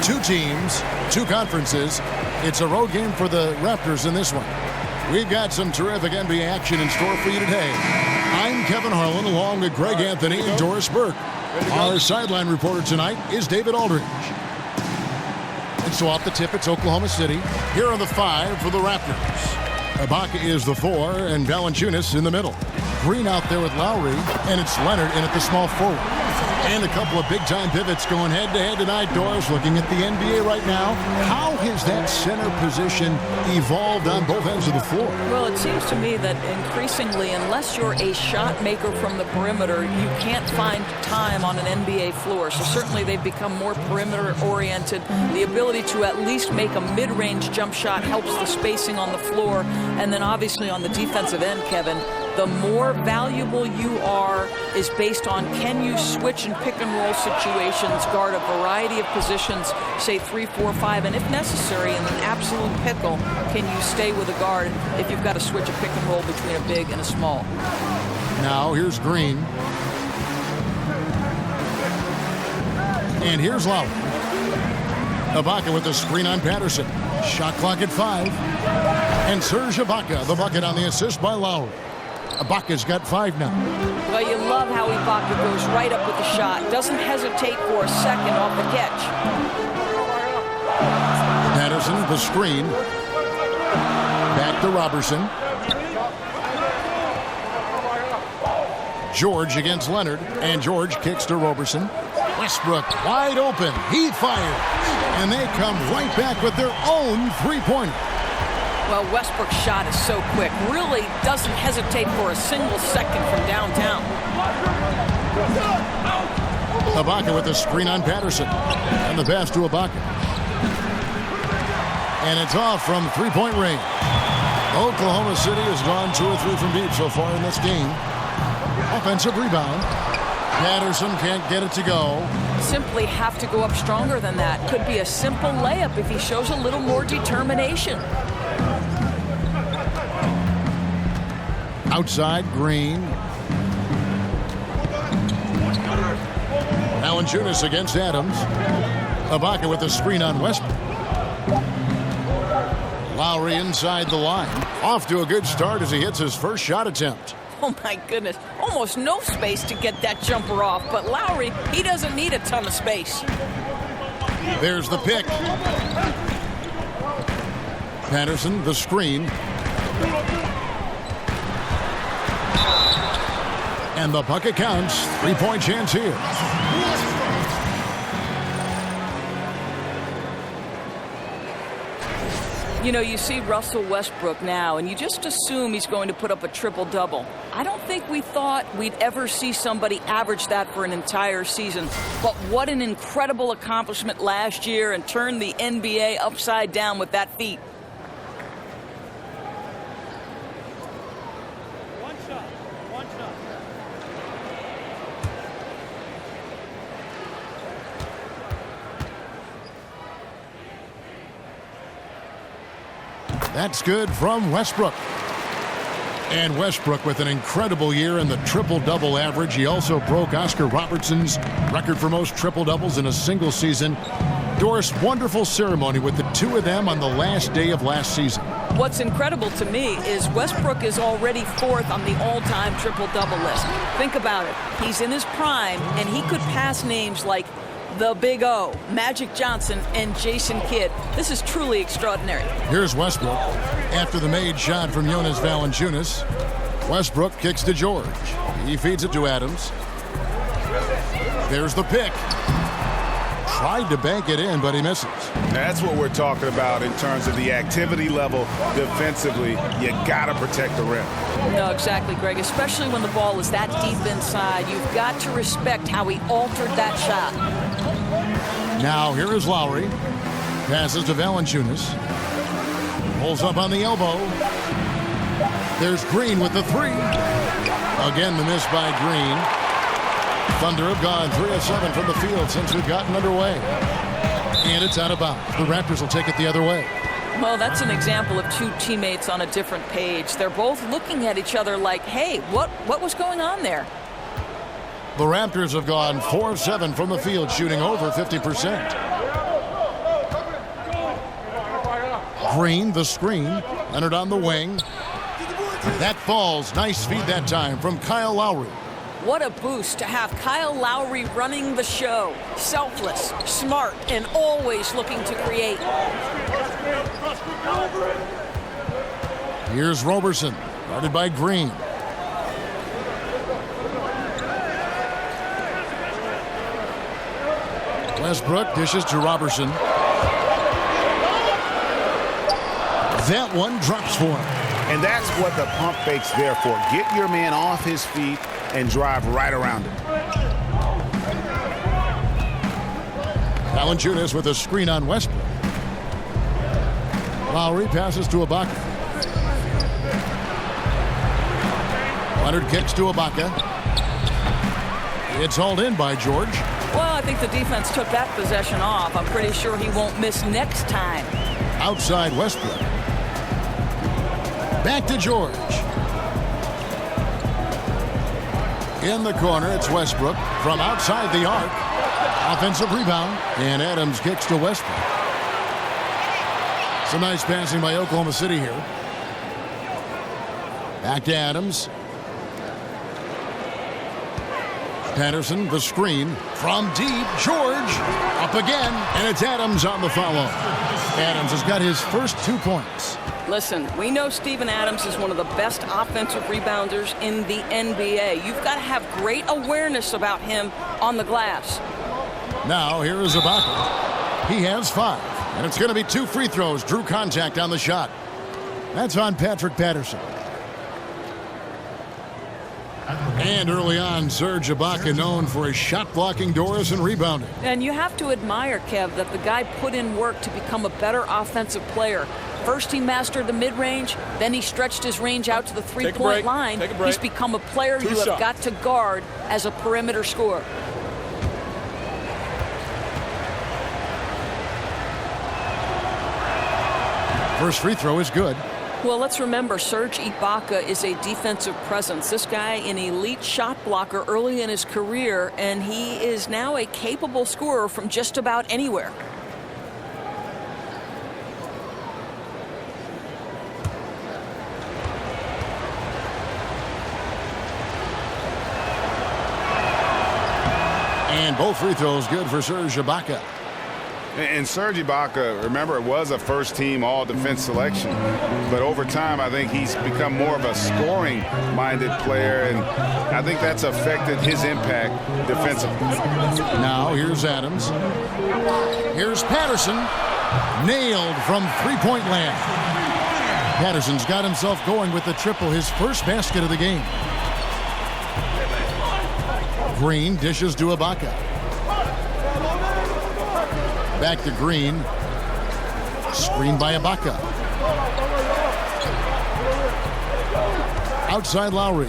Two teams, two conferences. It's a road game for the Raptors in this one. We've got some terrific NBA action in store for you today. I'm Kevin Harlan along with Greg Anthony and Doris Burke. Our sideline reporter tonight is David Aldridge. And so off the tip, it's Oklahoma City. Here are the 5 for the Raptors. Ibaka is the 4 and Valanciunas in the middle. Green out there with Lowry, and it's Leonard in at the small forward. And a couple of big-time pivots going head-to-head tonight. Doris, looking at the NBA right now, how has that center position evolved on both ends of the floor? Well, it seems to me that increasingly, unless you're a shot maker from the perimeter, you can't find time on an NBA floor. So certainly they've become more perimeter-oriented. The ability to at least make a mid-range jump shot helps the spacing on the floor. And then obviously on the defensive end, Kevin, the more valuable you are is based on can you switch and pick and roll situations, guard a variety of positions, say 3, 4, 5, and if necessary, in an absolute pickle, can you stay with a guard if you've got to switch a pick and roll between a big and a small. Now here's Green. And here's Lowry. Ibaka with the screen on Patterson. Shot clock at 5. And Serge Ibaka, the bucket on the assist by Lowry. Ibaka's got 5 now. Well, you love how Ibaka goes right up with the shot. Doesn't hesitate for a second off the catch. Patterson, the screen. Back to Robertson. George against Leonard. And George kicks to Robertson. Westbrook wide open. He fires. And they come right back with their own three-pointer. Well, Westbrook's shot is so quick. Really doesn't hesitate for a single second from downtown. Ibaka with the screen on Patterson. And the pass to Ibaka. And it's off from three-point range. Oklahoma City has gone 2 or 3 from deep so far in this game. Offensive rebound. Patterson can't get it to go. Simply have to go up stronger than that. Could be a simple layup if he shows a little more determination. Outside, Green. Valanciunas against Adams. Ibaka with the screen on Westbrook. Lowry inside the line. Off to a good start as he hits his first shot attempt. Oh, my goodness. Almost no space to get that jumper off. But Lowry, he doesn't need a ton of space. There's the pick. Patterson, the screen. And the bucket counts. Three-point chance here. You know, you see Russell Westbrook now, and you just assume he's going to put up a triple-double. I don't think we thought we'd ever see somebody average that for an entire season. But what an incredible accomplishment last year, and turned the NBA upside down with that feat. That's good from Westbrook. And Westbrook with an incredible year in the triple-double average. He also broke Oscar Robertson's record for most triple-doubles in a single season. Doris, wonderful ceremony with the two of them on the last day of last season. What's incredible to me is Westbrook is already 4th on the all-time triple-double list. Think about it. He's in his prime, and he could pass names like the Big O, Magic Johnson, and Jason Kidd. This is truly extraordinary. Here's Westbrook. After the made shot from Jonas Valanciunas, Westbrook kicks to George. He feeds it to Adams. There's the pick. Tried to bank it in, but he misses. That's what we're talking about in terms of the activity level defensively. You got to protect the rim. No, exactly, Greg. Especially when the ball is that deep inside. You've got to respect how he altered that shot. Now here is Lowry. Passes to Valanciunas. Pulls up on the elbow. There's Green with the 3. Again, the miss by Green. Thunder have gone 3 of 7 from the field since we've gotten underway. And it's out of bounds. The Raptors will take it the other way. Well, that's an example of two teammates on a different page. They're both looking at each other like, hey, what was going on there? The Raptors have gone 4 of 7 from the field, shooting over 50%. Green, the screen. Leonard on the wing. That falls. Nice feed that time from Kyle Lowry. What a boost to have Kyle Lowry running the show. Selfless, smart, and always looking to create. Here's Roberson, guarded by Green. Westbrook dishes to Robertson. That one drops for him. And that's what the pump fake's there for. Get your man off his feet and drive right around him. Valanciunas with a screen on Westbrook. Lowry passes to Ibaka. Leonard kicks to Ibaka. It's hauled in by George. Well, I think the defense took that possession off. I'm pretty sure he won't miss next time. Outside Westbrook. Back to George. In the corner, it's Westbrook from outside the arc. Offensive rebound, and Adams kicks to Westbrook. Some nice passing by Oklahoma City here. Back to Adams. Patterson, the screen from deep. George up again, and it's Adams on the follow. Adams has got his first 2 points. Listen, we know Steven Adams is one of the best offensive rebounders in the NBA. You've got to have great awareness about him on the glass. Now here is Ibaka. He has 5, and it's going to be 2 free throws. Drew contact on the shot. That's on Patrick Patterson. And early on, Serge Ibaka known for his shot blocking doors and rebounding. And you have to admire, Kev, that the guy put in work to become a better offensive player. First he mastered the mid-range, then he stretched his range out to the three-point line. He's become a player you have got to guard as a perimeter scorer. First free throw is good. Well, let's remember, Serge Ibaka is a defensive presence. This guy, an elite shot blocker early in his career, and he is now a capable scorer from just about anywhere. And both free throws good for Serge Ibaka. And Serge Ibaka, remember, it was a first-team all-defense selection. But over time, I think he's become more of a scoring-minded player, and I think that's affected his impact defensively. Now here's Adams. Here's Patterson. Nailed from three-point land. Patterson's got himself going with the triple, his first basket of the game. Green dishes to Ibaka. Back to Green. Screen by Ibaka. Outside Lowry.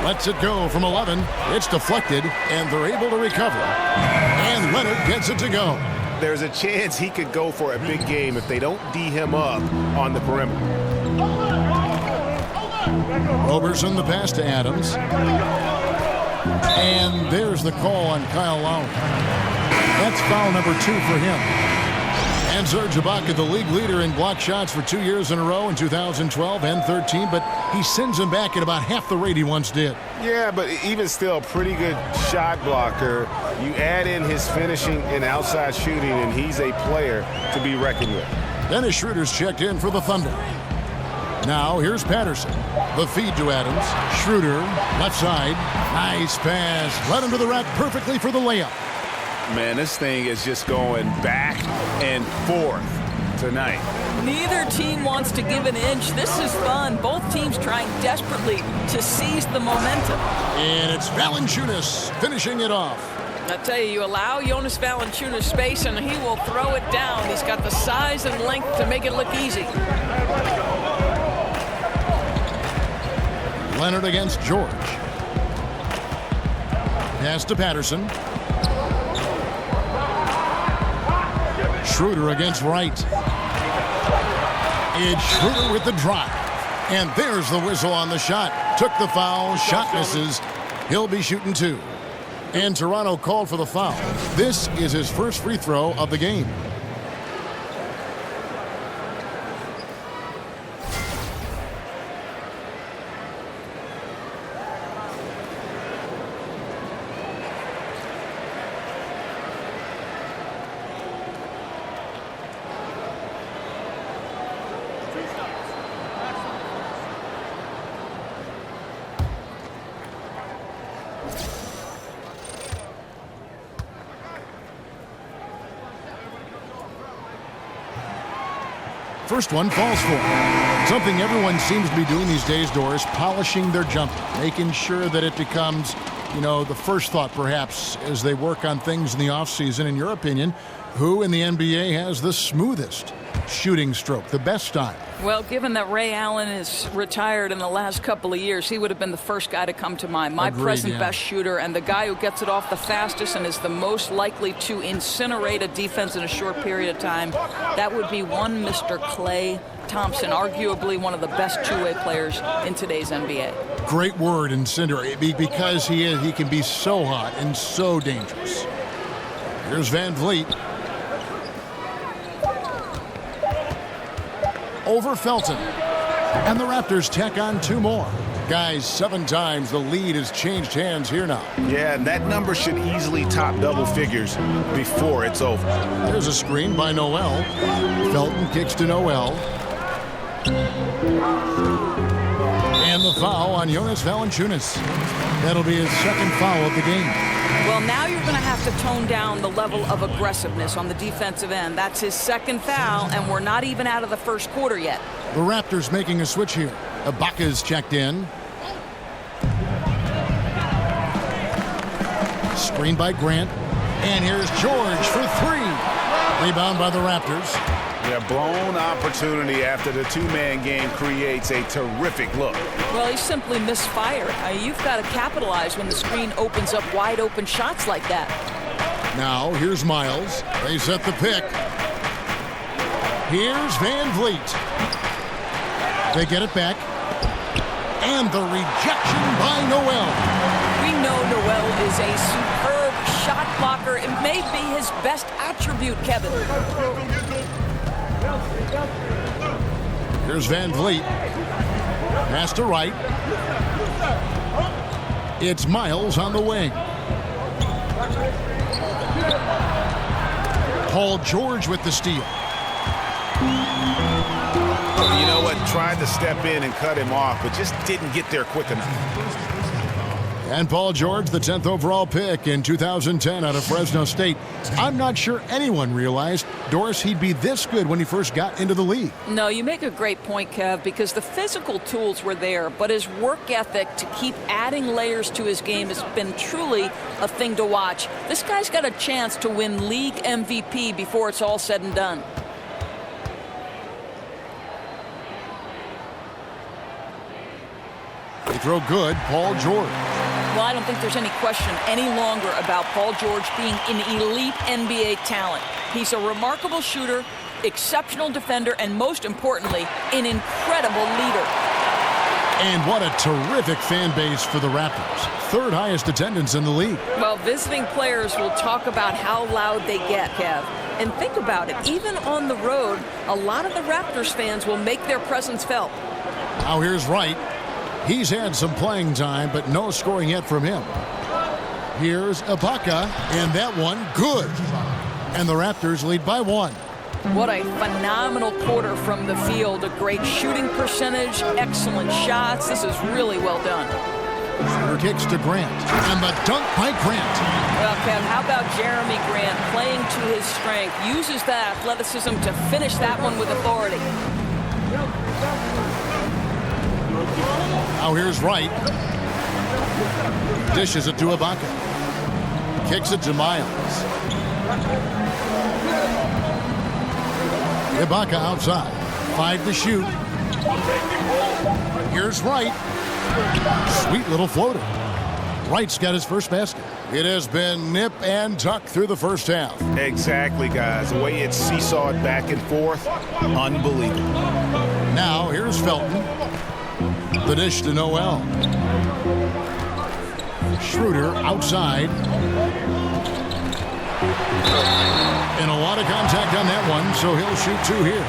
Lets it go from 11. It's deflected, and they're able to recover. And Leonard gets it to go. There's a chance he could go for a big game if they don't D him up on the perimeter. Roberson, the pass to Adams. And there's the call on Kyle Lowry. That's foul number 2 for him. And Serge Ibaka, the league leader in block shots for 2 years in a row in 2012 and 13, but he sends him back at about half the rate he once did. Yeah, but even still, pretty good shot blocker. You add in his finishing and outside shooting, and he's a player to be reckoned with. Dennis Schroeder's checked in for the Thunder. Now here's Patterson. The feed to Adams. Schroeder, left side. Nice pass. Led him to the rack perfectly for the layup. Man, this thing is just going back and forth tonight. Neither team wants to give an inch. This is fun. Both teams trying desperately to seize the momentum. And it's Valanciunas finishing it off. I tell you, you allow Jonas Valanciunas space and he will throw it down. He's got the size and length to make it look easy. Leonard against George. Pass to Patterson. Schroeder against Wright. It's Schroeder with the drive. And there's the whistle on the shot. Took the foul. Shot misses. He'll be shooting 2. And Toronto called for the foul. This is his first free throw of the game. First one falls for him. Something everyone seems to be doing these days, Doris, polishing their jumper, making sure that it becomes, the first thought perhaps as they work on things in the offseason. In your opinion, who in the NBA has the smoothest shooting stroke, the best style? Well, given that Ray Allen is retired in the last couple of years, he would have been the first guy to come to mind. My present best shooter, and the guy who gets it off the fastest and is the most likely to incinerate a defense in a short period of time. That would be one Mr. Klay Thompson, arguably one of the best two-way players in today's NBA. Great word, incinerate, because he can be so hot and so dangerous. Here's Van Vliet. Over Felton. And the Raptors tack on 2 more. Guys, 7 times the lead has changed hands here now. Yeah, and that number should easily top double figures before it's over. There's a screen by Noel. Felton kicks to Noel. And the foul on Jonas Valanciunas. That'll be his second foul of the game. Well, now you're going to have to tone down the level of aggressiveness on the defensive end. That's his second foul, and we're not even out of the first quarter yet. The Raptors making a switch here. Ibaka's checked in. Screen by Grant. And here's George for 3. Rebound by the Raptors. Yeah, blown opportunity after the 2-man game creates a terrific look. Well, he simply misfired. You've got to capitalize when the screen opens up wide open shots like that. Now, here's Miles. They set the pick. Here's Van Vliet. They get it back. And the rejection by Noel. We know Noel is a superb shot blocker. It may be his best attribute, Kevin. Here's Van Vliet. Pass to right. It's Miles on the wing. Paul George with the steal. You know what? Tried to step in and cut him off, but just didn't get there quick enough. And Paul George, the 10th overall pick in 2010 out of Fresno State. I'm not sure anyone realized, Doris, he'd be this good when he first got into the league. No, you make a great point, Kev, because the physical tools were there, but his work ethic to keep adding layers to his game has been truly a thing to watch. This guy's got a chance to win league MVP before it's all said and done. They throw good, Paul George. Well, I don't think there's any question any longer about Paul George being an elite NBA talent. He's a remarkable shooter, exceptional defender, and most importantly, an incredible leader. And what a terrific fan base for the Raptors. 3rd highest attendance in the league. Well, visiting players will talk about how loud they get, Kev. And think about it, even on the road, a lot of the Raptors fans will make their presence felt. Now here's Wright. He's had some playing time, but no scoring yet from him. Here's Ibaka, and that one good. And the Raptors lead by 1. What a phenomenal quarter from the field. A great shooting percentage, excellent shots. This is really well done. Shooter kicks to Grant, and the dunk by Grant. Well, Kev, how about Jeremy Grant playing to his strength, uses that athleticism to finish that one with authority. Now here's Wright. Dishes it to Ibaka. Kicks it to Miles. Ibaka outside. 5 to shoot. Here's Wright. Sweet little floater. Wright's got his first basket. It has been nip and tuck through the first half. Exactly, guys. The way it's seesawed back and forth, unbelievable. Now here's Felton. The dish to Noel. Schroeder outside. And a lot of contact on that one, so he'll shoot 2 here.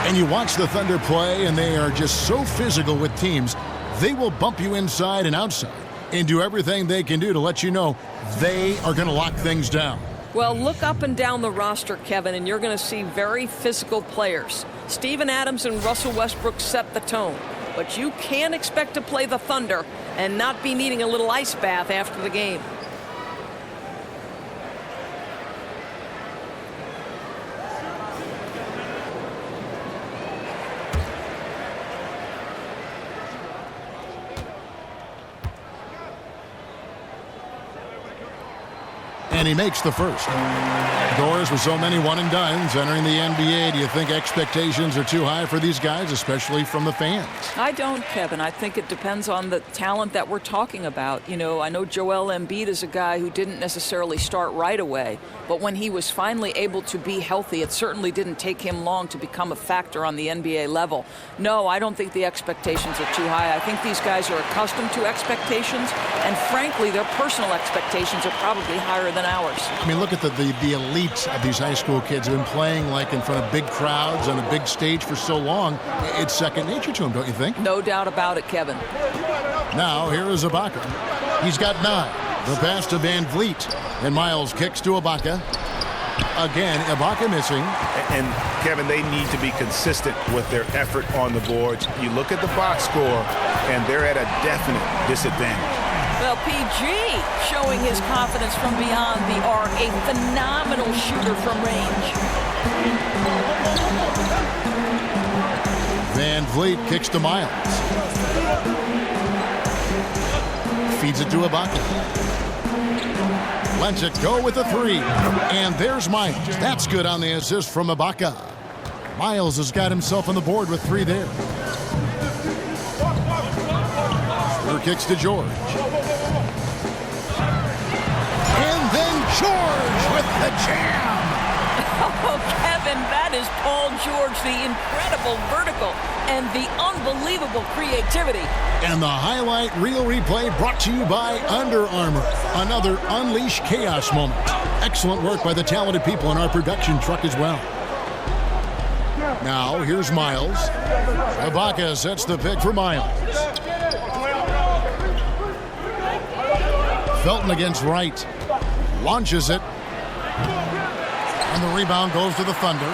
And you watch the Thunder play, and they are just so physical with teams. They will bump you inside and outside and do everything they can do to let you know they are going to lock things down. Well, look up and down the roster, Kevin, and you're going to see very physical players. Steven Adams and Russell Westbrook set the tone. But you can't expect to play the Thunder and not be needing a little ice bath after the game. And he makes the first. Doors, with so many one-and-dones entering the NBA, do you think expectations are too high for these guys, especially from the fans? I don't, Kevin. I think it depends on the talent that we're talking about. You know, I know Joel Embiid is a guy who didn't necessarily start right away, but when he was finally able to be healthy, it certainly didn't take him long to become a factor on the NBA level. No, I don't think the expectations are too high. I think these guys are accustomed to expectations, and frankly, their personal expectations are probably higher than ours. I mean, look at the elite of these high school kids who have been playing like in front of big crowds on a big stage for so long. It's second nature to them, don't you think? No doubt about it, Kevin. Now, here is Ibaka. He's got 9. The pass to Van Vliet. And Miles kicks to Ibaka. Again, Ibaka missing. And, Kevin, they need to be consistent with their effort on the boards. You look at the box score, and they're at a definite disadvantage. Well, PG showing his confidence from beyond the arc, a phenomenal shooter from range. Van Vliet kicks to Miles. Feeds it to Ibaka. Lets it go with a 3. And there's Miles. That's good on the assist from Ibaka. Miles has got himself on the board with 3 there. Kicks to George. And then George with the jam. Oh, Kevin, that is Paul George, the incredible vertical and the unbelievable creativity. And the highlight reel replay brought to you by Under Armour. Another Unleash Chaos moment. Excellent work by the talented people in our production truck as well. Now, here's Miles. Ibaka sets the pick for Miles. Felton against Wright. Launches it. And the rebound goes to the Thunder.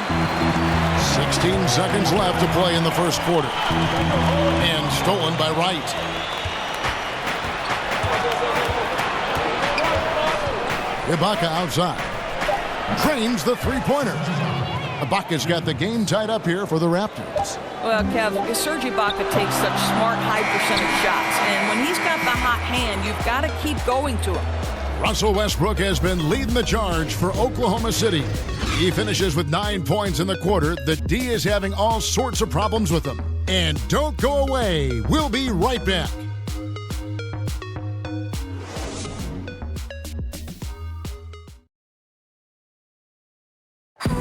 16 seconds left to play in the first quarter. And stolen by Wright. Ibaka outside. Drains the three-pointer. Ibaka's got the game tied up here for the Raptors. Well, Kev, Serge Ibaka takes such smart, high-percentage shots. And when he's got the hot hand, you've got to keep going to him. Russell Westbrook has been leading the charge for Oklahoma City. He finishes with 9 points in the quarter. The D is having all sorts of problems with him. And don't go away. We'll be right back.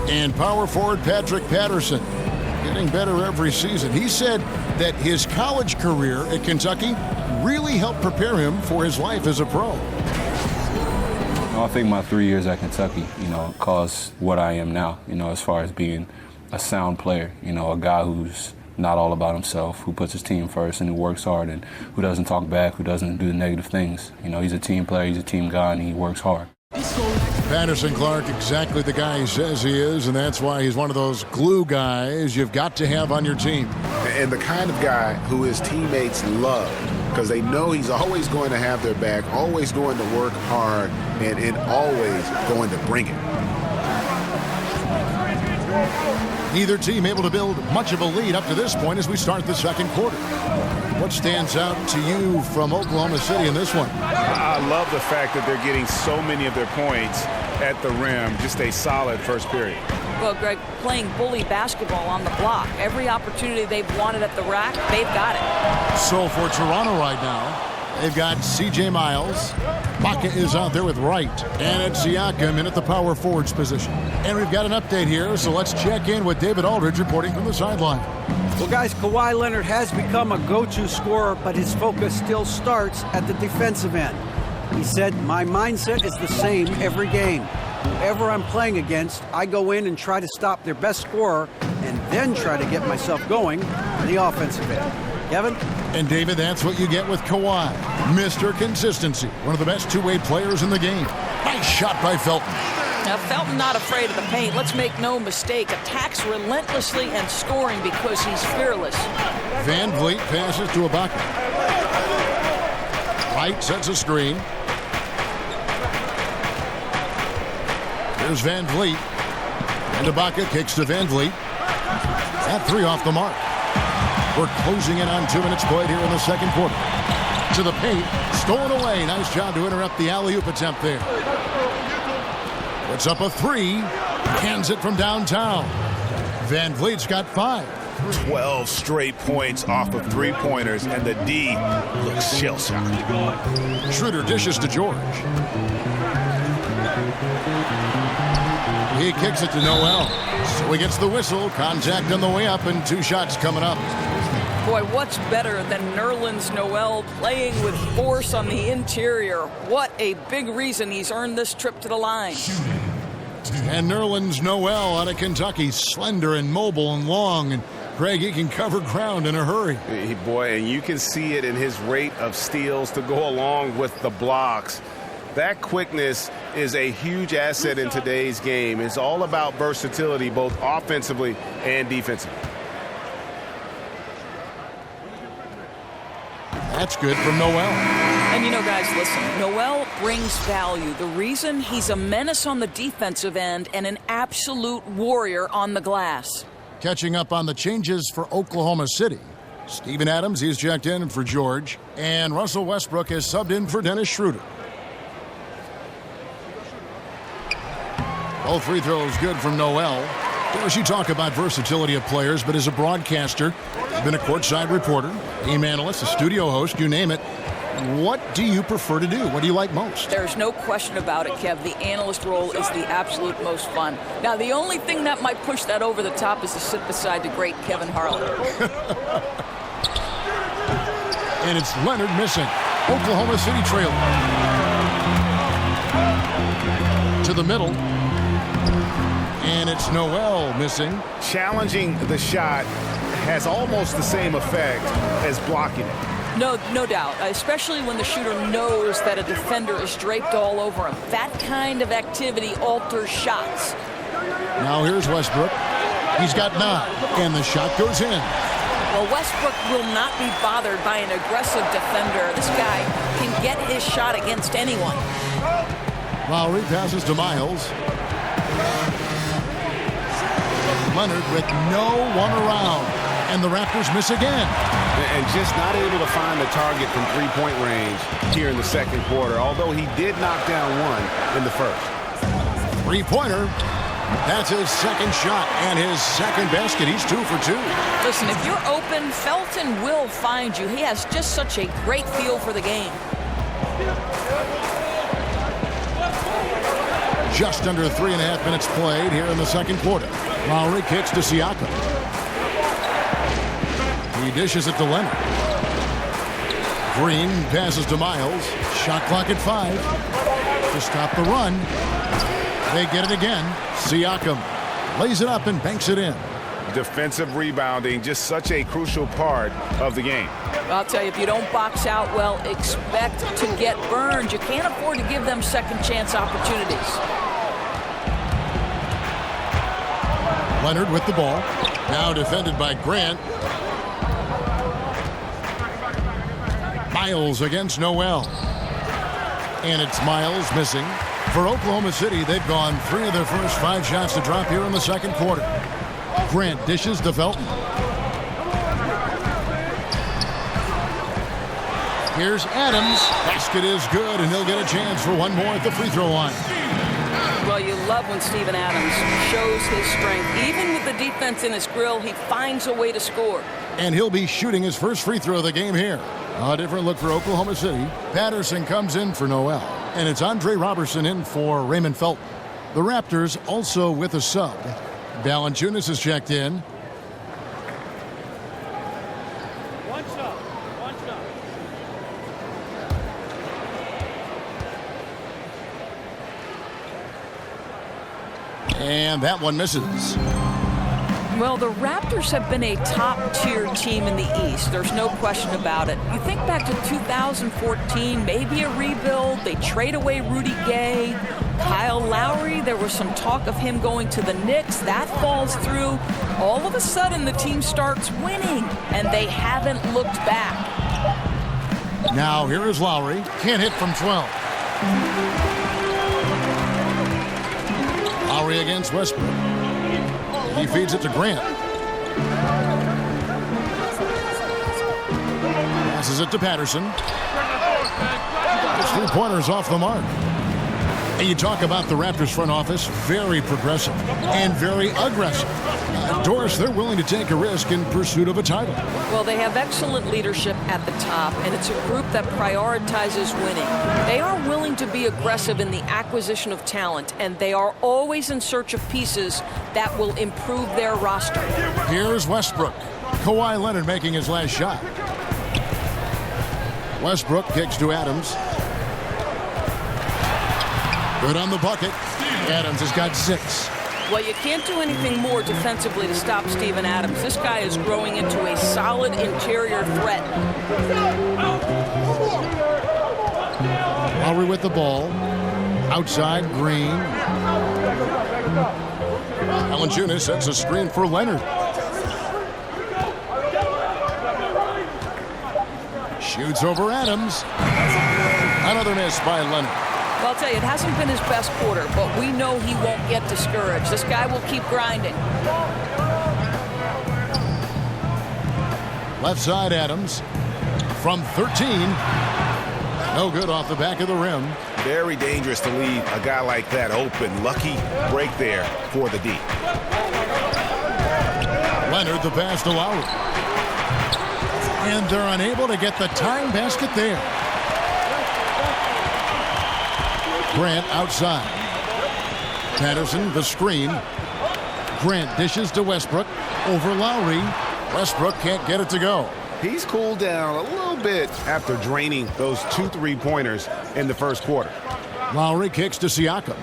And power forward Patrick Patterson, getting better every season. He said that his college career at Kentucky really helped prepare him for his life as a pro. I think my 3 years at Kentucky, caused what I am now, as far as being a sound player, a guy who's not all about himself, who puts his team first and who works hard and who doesn't talk back, who doesn't do the negative things. He's a team player, he's a team guy, and he works hard. Patterson Clark, exactly the guy he says he is, and that's why he's one of those glue guys you've got to have on your team. And the kind of guy who his teammates love, because they know he's always going to have their back, always going to work hard, and always going to bring it. Neither team able to build much of a lead up to this point as we start the second quarter. What stands out to you from Oklahoma City in this one? I love the fact that they're getting so many of their points at the rim. Just a solid first period. Well, Greg, playing bully basketball on the block. Every opportunity they've wanted at the rack, they've got it. So for Toronto right now, they've got C.J. Miles. Ibaka is out there with Wright. And it's Siakam in at the power forwards position. And we've got an update here, so let's check in with David Aldridge reporting from the sideline. Well, guys, Kawhi Leonard has become a go-to scorer, but his focus still starts at the defensive end. He said, "My mindset is the same every game. Whoever I'm playing against, I go in and try to stop their best scorer and then try to get myself going on the offensive end." Kevin? And David, that's what you get with Kawhi. Mr. Consistency, one of the best two-way players in the game. Nice shot by Felton. Now, Felton not afraid of the paint. Let's make no mistake. Attacks relentlessly and scoring because he's fearless. Van Vliet passes to Ibaka. Wright sets a screen. Here's Van Vliet. And Ibaka kicks to Van Vliet. That 3 off the mark. We're closing in on 2 minutes played here in the second quarter. To the paint. Stolen away. Nice job to interrupt the alley-oop attempt there. Puts up a three. Cans it from downtown. Van Vliet's got 5. 12 straight points off of three-pointers, and the D looks shell-shocked. Schroeder dishes to George. He kicks it to Noel. So he gets the whistle. Contact on the way up, and 2 shots coming up. Boy, what's better than Nerlens Noel playing with force on the interior? What a big reason he's earned this trip to the line. And Nerlens Noel out of Kentucky, slender and mobile and long. And Greg, he can cover ground in a hurry. Boy, and you can see it in his rate of steals to go along with the blocks. That quickness is a huge asset in today's game. It's all about versatility, both offensively and defensively. That's good from Noel. And you know, guys, listen, Noel brings value. The reason he's a menace on the defensive end and an absolute warrior on the glass. Catching up on the changes for Oklahoma City. Steven Adams, he's checked in for George. And Russell Westbrook has subbed in for Dennis Schroeder. Both free throws good from Noel. Of course, you talk about versatility of players, but as a broadcaster, you've been a courtside reporter, game analyst, a studio host, you name it. What do you prefer to do? What do you like most? There's no question about it, Kev. The analyst role is the absolute most fun. Now, the only thing that might push that over the top is to sit beside the great Kevin Harlan. And it's Leonard missing. Oklahoma City trailing. To the middle. And it's Noel missing. Challenging the shot has almost the same effect as blocking it. No doubt, especially when the shooter knows that a defender is draped all over him. That kind of activity alters shots. Now here's Westbrook. He's got 9, and the shot goes in. Well, Westbrook will not be bothered by an aggressive defender. This guy can get his shot against anyone. Lowry passes to Miles. Leonard with no one around. And the Raptors miss again. And just not able to find the target from three-point range here in the second quarter, although he did knock down one in the first. Three-pointer. That's his second shot and his second basket. He's 2 for 2. Listen, if you're open, Felton will find you. He has just such a great feel for the game. Just under 3.5 minutes played here in the second quarter. Lowry kicks to Siakam. He dishes it to Leonard. Green passes to Miles. Shot clock at 5. To stop the run. They get it again. Siakam lays it up and banks it in. Defensive rebounding, just such a crucial part of the game. I'll tell you, if you don't box out well, expect to get burned. You can't afford to give them second chance opportunities. Leonard with the ball. Now defended by Grant. Miles against Noel. And it's Miles missing. For Oklahoma City, they've gone 3 of their first 5 shots to drop here in the second quarter. Grant dishes to Felton. Here's Adams. Basket is good, and he'll get a chance for one more at the free throw line. Well, you love when Steven Adams shows his strength. Even with the defense in his grill, he finds a way to score. And he'll be shooting his first free throw of the game here. A different look for Oklahoma City. Patterson comes in for Noel. And it's Andre Robertson in for Raymond Felton. The Raptors also with a sub. Valanciunas is checked in. And that one misses. Well, the Raptors have been a top-tier team in the East. There's no question about it. You think back to 2014, maybe a rebuild. They trade away Rudy Gay. Kyle Lowry, there was some talk of him going to the Knicks. That falls through. All of a sudden, the team starts winning, and they haven't looked back. Now, here is Lowry. Can't hit from 12. Lowry against Westbrook. He feeds it to Grant. Passes it to Patterson. His three-pointer's off the mark. And you talk about the Raptors front office, very progressive and very aggressive. Doris, they're willing to take a risk in pursuit of a title. Well, they have excellent leadership at the top, and it's a group that prioritizes winning. They are willing to be aggressive in the acquisition of talent, and they are always in search of pieces that will improve their roster. Here's Westbrook. Kawhi Leonard making his last shot. Westbrook kicks to Adams. Good on the bucket. Adams has got 6. Well, you can't do anything more defensively to stop Steven Adams. This guy is growing into a solid interior threat. Lowry with the ball. Outside, Green. Valanciunas sets a screen for Leonard. Shoots over Adams. Another miss by Leonard. Well, I'll tell you, it hasn't been his best quarter, but we know he won't get discouraged. This guy will keep grinding. Left side, Adams. From 13. No good off the back of the rim. Very dangerous to leave a guy like that open. Lucky break there for the D. Leonard, the pass to Lowry. And they're unable to get the tying basket there. Grant outside. Patterson, the screen. Grant dishes to Westbrook. Over Lowry. Westbrook can't get it to go. He's cooled down a little bit after draining those 2 3-pointers in the first quarter. Lowry kicks to Siakam.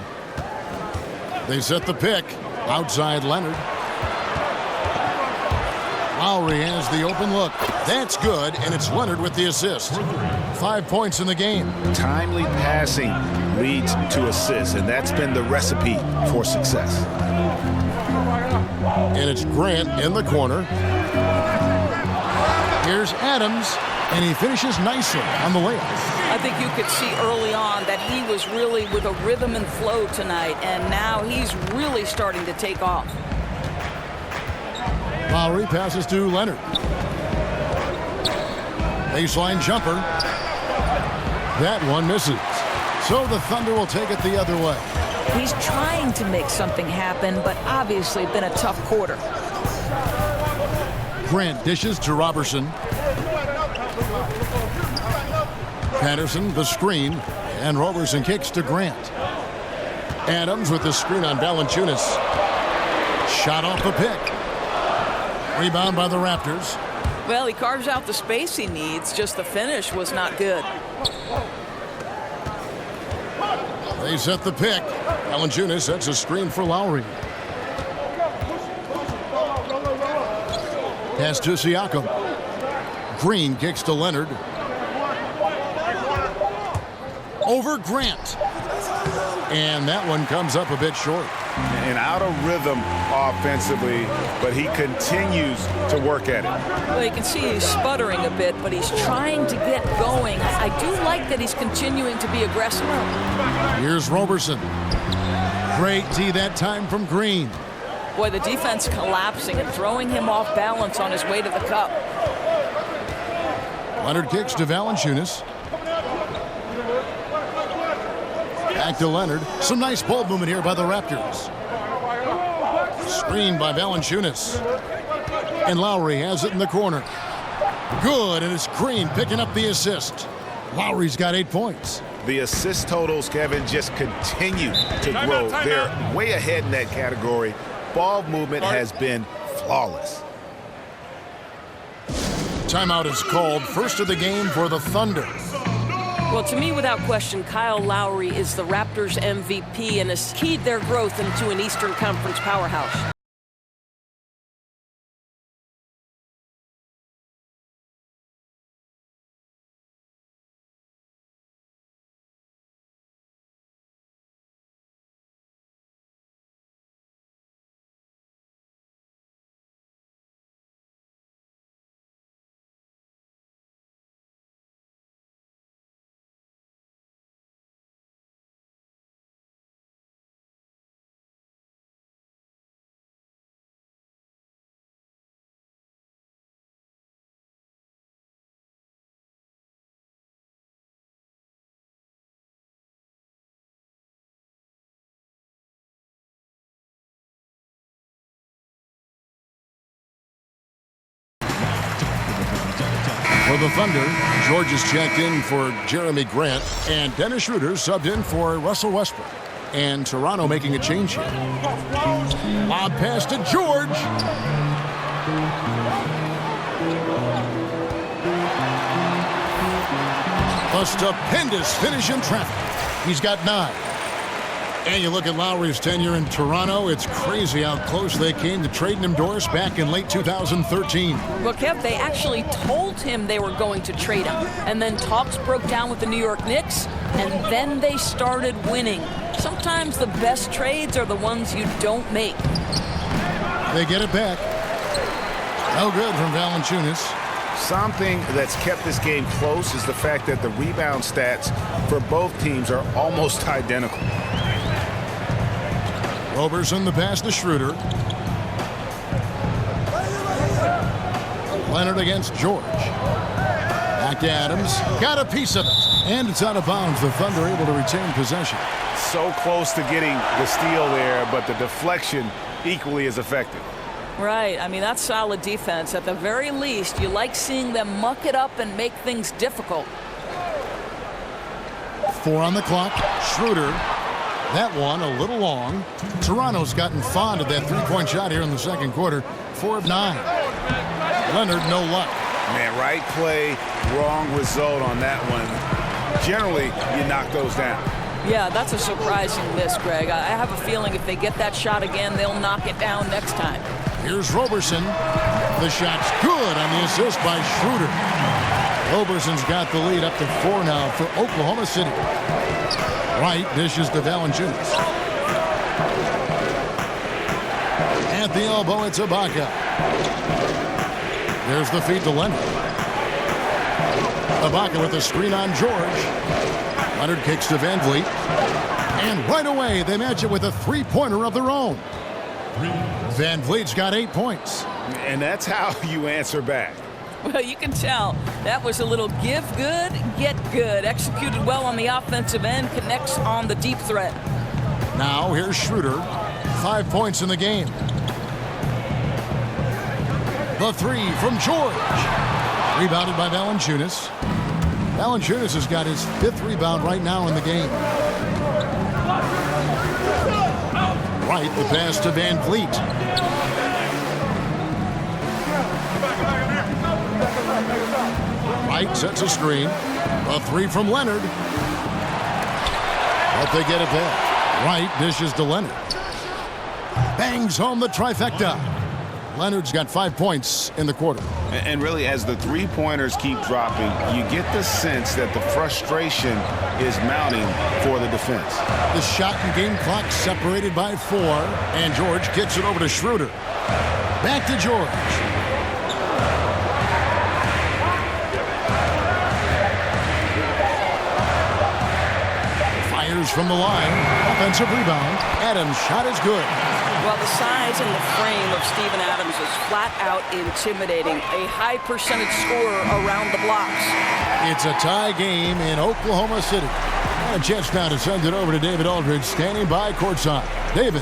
They set the pick. Outside Leonard. Lowry has the open look. That's good, and it's Leonard with the assist. 5 points in the game. Timely passing leads to assists, and that's been the recipe for success. And it's Grant in the corner. Here's Adams, and he finishes nicely on the layup. I think you could see early on that he was really with a rhythm and flow tonight, and now he's really starting to take off. Lowry passes to Leonard. Baseline jumper. That one misses. So the Thunder will take it the other way. He's trying to make something happen, but obviously been a tough quarter. Grant dishes to Robertson. Patterson, the screen, and Robertson kicks to Grant. Adams with the screen on Valanciunas. Shot off the pick. Rebound by the Raptors. Well, he carves out the space he needs, just the finish was not good. They set the pick. Valanciunas sets a screen for Lowry. Pass to Siakam. Green kicks to Leonard. Over Grant. And that one comes up a bit short. And out of rhythm offensively, but he continues to work at it. Well, you can see he's sputtering a bit, but he's trying to get going. I do like that he's continuing to be aggressive. Here's Robertson. Great D that time from Green. Boy, the defense collapsing and throwing him off balance on his way to the cup. Leonard kicks to Valanciunas. Back to Leonard. Some nice ball movement here by the Raptors. Screen by Valanciunas. And Lowry has it in the corner. Good, and it's Green picking up the assist. Lowry's got 8 points. The assist totals, Kevin, just continue to grow. They're way ahead in that category. Ball movement has been flawless. Timeout is called. First of the game for the Thunder. Well, to me, without question, Kyle Lowry is the Raptors MVP and has keyed their growth into an Eastern Conference powerhouse. For the Thunder, George is checked in for Jeremy Grant, and Dennis Schroeder subbed in for Russell Westbrook. And Toronto making a change here. Lob pass to George. A stupendous finish in traffic. He's got 9. And you look at Lowry's tenure in Toronto, it's crazy how close they came to trading him Doris back in late 2013. Well, Kev, they actually told him they were going to trade him. And then talks broke down with the New York Knicks, and then they started winning. Sometimes the best trades are the ones you don't make. They get it back. No good from Valanciunas. Something that's kept this game close is the fact that the rebound stats for both teams are almost identical. Roberson the pass to Schroeder. Leonard against George. Back to Adams. Got a piece of it. And it's out of bounds. The Thunder able to retain possession. So close to getting the steal there, but the deflection equally as effective. Right. I mean, that's solid defense. At the very least, you like seeing them muck it up and make things difficult. 4 on the clock. Schroeder. That one a little long. Toronto's gotten fond of that three-point shot here in the second quarter. 4 of 9. Leonard, no luck. Man, right play, wrong result on that one. Generally, you knock those down. Yeah, that's a surprising miss, Greg. I have a feeling if they get that shot again, they'll knock it down next time. Here's Roberson. The shot's good on the assist by Schroeder. Roberson's got the lead up to 4 now for Oklahoma City. Wright dishes to Valanciunas. At the elbow, it's Ibaka. There's the feed to Leonard. Ibaka with a screen on George. Leonard kicks to Van Vliet. And right away, they match it with a three-pointer of their own. Van Vliet's got 8 points. And that's how you answer back. Well, you can tell that was a little give good, get good. Executed well on the offensive end, connects on the deep threat. Now here's Schroeder. 5 points in the game. The three from George. Rebounded by Valanciunas. Valanciunas has got his 5th rebound right now in the game. Right, the pass to Van Vliet. Wright sets a screen. A 3 from Leonard. But they get it back. Wright dishes to Leonard. Bangs home the trifecta. Leonard's got 5 points in the quarter. And really, as the three-pointers keep dropping, you get the sense that the frustration is mounting for the defense. The shot and game clock separated by 4. And George kicks it over to Schroeder. Back to George. From the line. Offensive rebound. Adams' shot is good. Well, the size and the frame of Steven Adams is flat out intimidating. A high percentage scorer around the blocks. It's a tie game in Oklahoma City. And a chance now to send it over to David Aldridge, standing by courtside. David.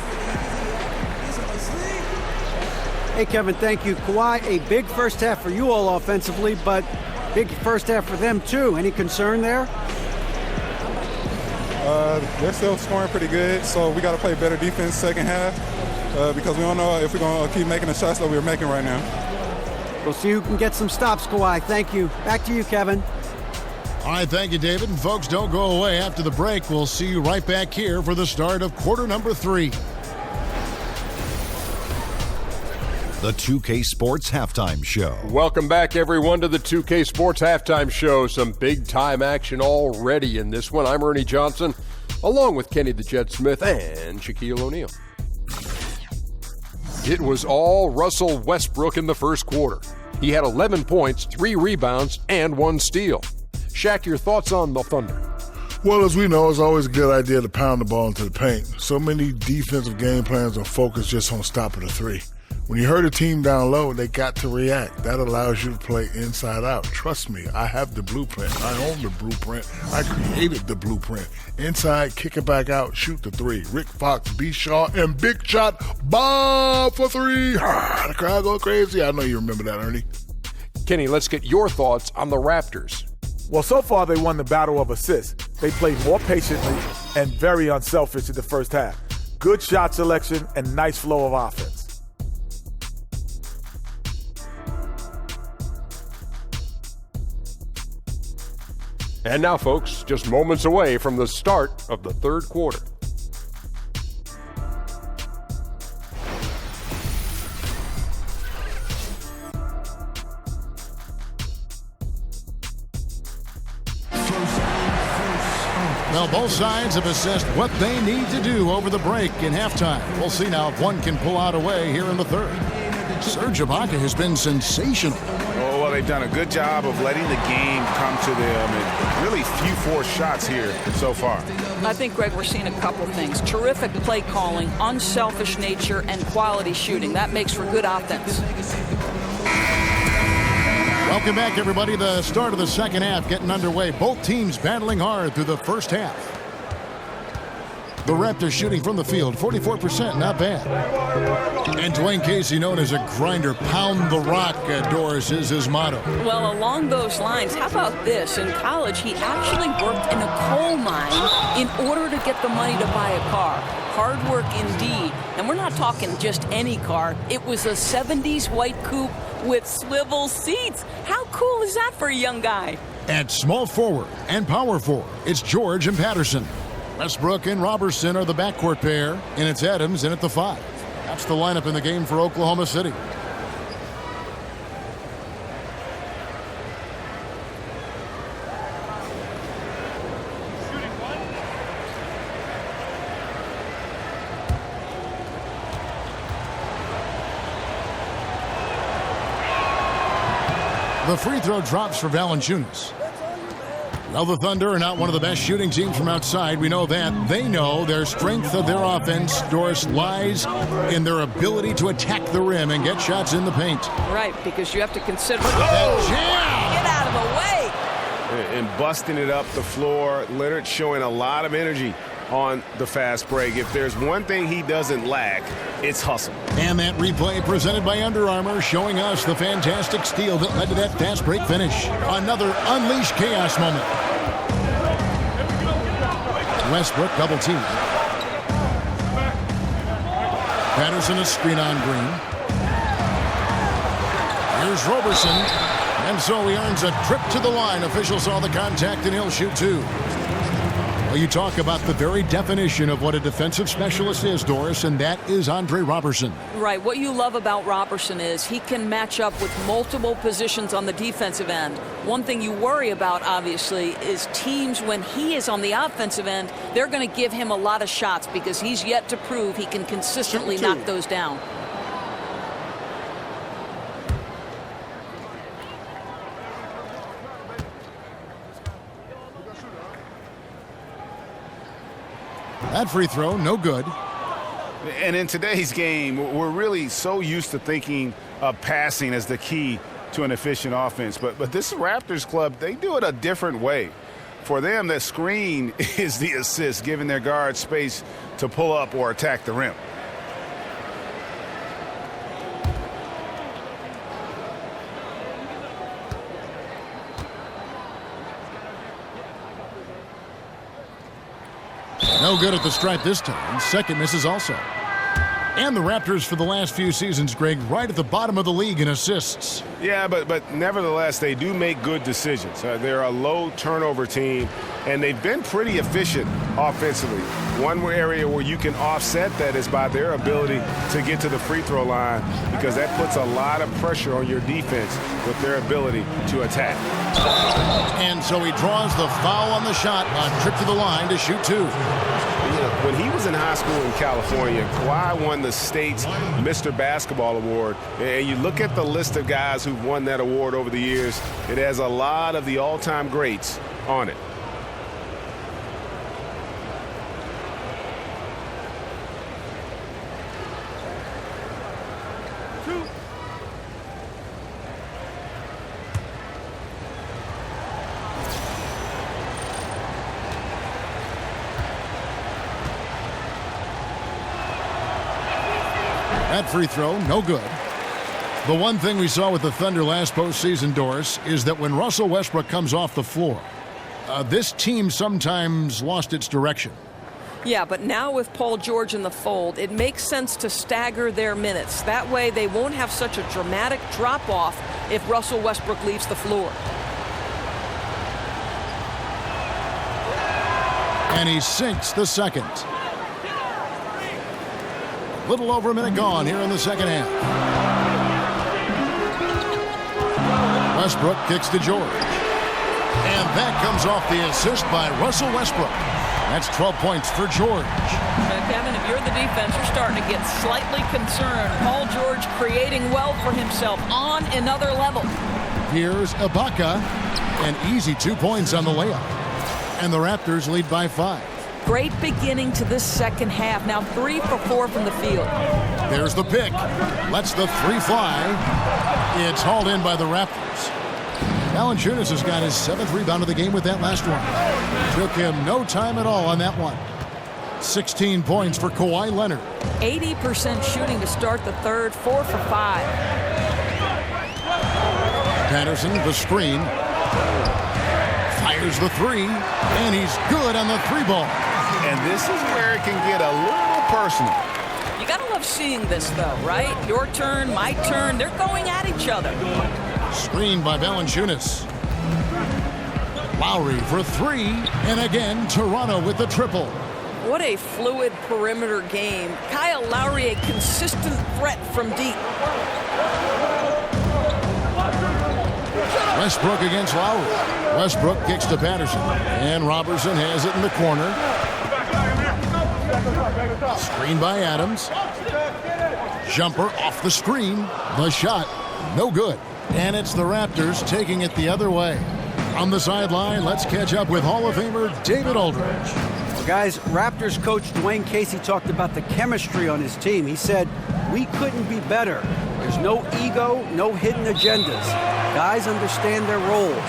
Hey, Kevin, thank you. Kawhi, a big first half for you all offensively, but big first half for them too. Any concern there? They're still scoring pretty good, so we got to play better defense second half because we don't know if we're going to keep making the shots that we're making right now. We'll see who can get some stops, Kawhi. Thank you. Back to you, Kevin. All right, thank you, David. And folks, don't go away. After the break, we'll see you right back here for the start of quarter number 3. The 2K Sports Halftime Show. Welcome back, everyone, to the 2K Sports Halftime Show. Some big-time action already in this one. I'm Ernie Johnson, along with Kenny the Jet Smith and Shaquille O'Neal. It was all Russell Westbrook in the first quarter. He had 11 points, 3 rebounds, and 1 steal. Shaq, your thoughts on the Thunder? Well, as we know, it's always a good idea to pound the ball into the paint. So many defensive game plans are focused just on stopping the 3. When you hurt a team down low, they got to react. That allows you to play inside out. Trust me, I have the blueprint. I own the blueprint. I created the blueprint. Inside, kick it back out, shoot the 3. Rick Fox, B. Shaw, and big shot, Bob for 3. The crowd go crazy. I know you remember that, Ernie. Kenny, let's get your thoughts on the Raptors. Well, so far they won the battle of assists. They played more patiently and very unselfish in the first half. Good shot selection and nice flow of offense. And now, folks, just moments away from the start of the third quarter. Well, both sides have assessed what they need to do over the break in halftime. We'll see now if one can pull out a way here in the third. Serge Ibaka has been sensational. Oh, well, they've done a good job of letting the game come to them, and really few forced shots here so far. I think, Greg, we're seeing a couple things. Terrific play calling, unselfish nature, and quality shooting. That makes for good offense. Welcome back, everybody. The start of the second half getting underway. Both teams battling hard through the first half. The Raptors shooting from the field, 44%, not bad. And Dwayne Casey, known as a grinder, pound the rock, Doris, is his motto. Well, along those lines, how about this? In college, he actually worked in a coal mine in order to get the money to buy a car. Hard work indeed. And we're not talking just any car. It was a 70s white coupe with swivel seats. How cool is that for a young guy? At small forward and power forward, it's George and Patterson. Westbrook and Robertson are the backcourt pair, and it's Adams in at the 5. That's the lineup in the game for Oklahoma City. The free throw drops for Valanciunas. Well, the Thunder are not one of the best shooting teams from outside. We know that. They know their strength of their offense, Doris, lies in their ability to attack the rim and get shots in the paint. Right, because you have to consider that jam. Get out of the way. And busting it up the floor. Leonard showing a lot of energy on the fast break. If there's one thing he doesn't lack, it's hustle. And that replay presented by Under Armour showing us the fantastic steal that led to that fast break finish. Another unleashed chaos moment. Westbrook double team. Patterson a screen on Green. Here's Robertson. And so he earns a trip to the line. Officials saw the contact and he'll shoot two. Well, you talk about the very definition of what a defensive specialist is, Doris, and that is Andre Robertson. Right. What you love about Robertson is he can match up with multiple positions on the defensive end. One thing you worry about, obviously, is teams when he is on the offensive end, they're going to give him a lot of shots because he's yet to prove he can consistently knock those down. That free throw, no good. And in today's game, we're really so used to thinking of passing as the key to an efficient offense. But this Raptors club, they do it a different way. For them, that screen is the assist, giving their guards space to pull up or attack the rim. No good at the stripe this time. Second misses also. And the Raptors for the last few seasons, Greg, right at the bottom of the league in assists. Yeah, but nevertheless, they do make good decisions. They're a low turnover team, and they've been pretty efficient offensively. One area where you can offset that is by their ability to get to the free throw line, because that puts a lot of pressure on your defense with their ability to attack. And so he draws the foul on the shot, a trip to the line to shoot two. When he was in high school in California, Kawhi won the state's Mr. Basketball Award. And you look at the list of guys who've won that award over the years, it has a lot of the all-time greats on it. That free throw, no good. The one thing we saw with the Thunder last postseason, Doris, is that when Russell Westbrook comes off the floor, this team sometimes lost its direction. Yeah, but now with Paul George in the fold, it makes sense to stagger their minutes. That way they won't have such a dramatic drop-off if Russell Westbrook leaves the floor. And he sinks the second. Little over a minute gone here in the second half. Westbrook kicks to George. And that comes off the assist by Russell Westbrook. That's 12 points for George. Kevin, if you're the defense, you're starting to get slightly concerned. Paul George creating well for himself on another level. Here's Ibaka. An easy 2 points on the layup. And the Raptors lead by 5. Great beginning to this second half. Now 3 for 4 from the field. There's the pick. Lets the three fly. It's hauled in by the Raptors. Valanciunas has got his 7th rebound of the game with that last one. Took him no time at all on that one. 16 points for Kawhi Leonard. 80% shooting to start the third, 4 for 5. Patterson, the screen. Fires the three, and he's good on the 3-ball. And this is where it can get a little personal. You gotta love seeing this, though, right? Your turn, my turn. They're going at each other. Screened by Valanciunas. Lowry for 3, and again, Toronto with the triple. What a fluid perimeter game. Kyle Lowry, a consistent threat from deep. Westbrook against Lowry. Westbrook kicks to Patterson, and Robertson has it in the corner. Screen by Adams. Jumper off the screen. The shot, no good. And it's the Raptors taking it the other way. On the sideline, let's catch up with Hall of Famer David Aldridge. Well, guys, Raptors coach Dwayne Casey talked about the chemistry on his team. He said, "We couldn't be better. There's no ego, no hidden agendas. Guys understand their roles."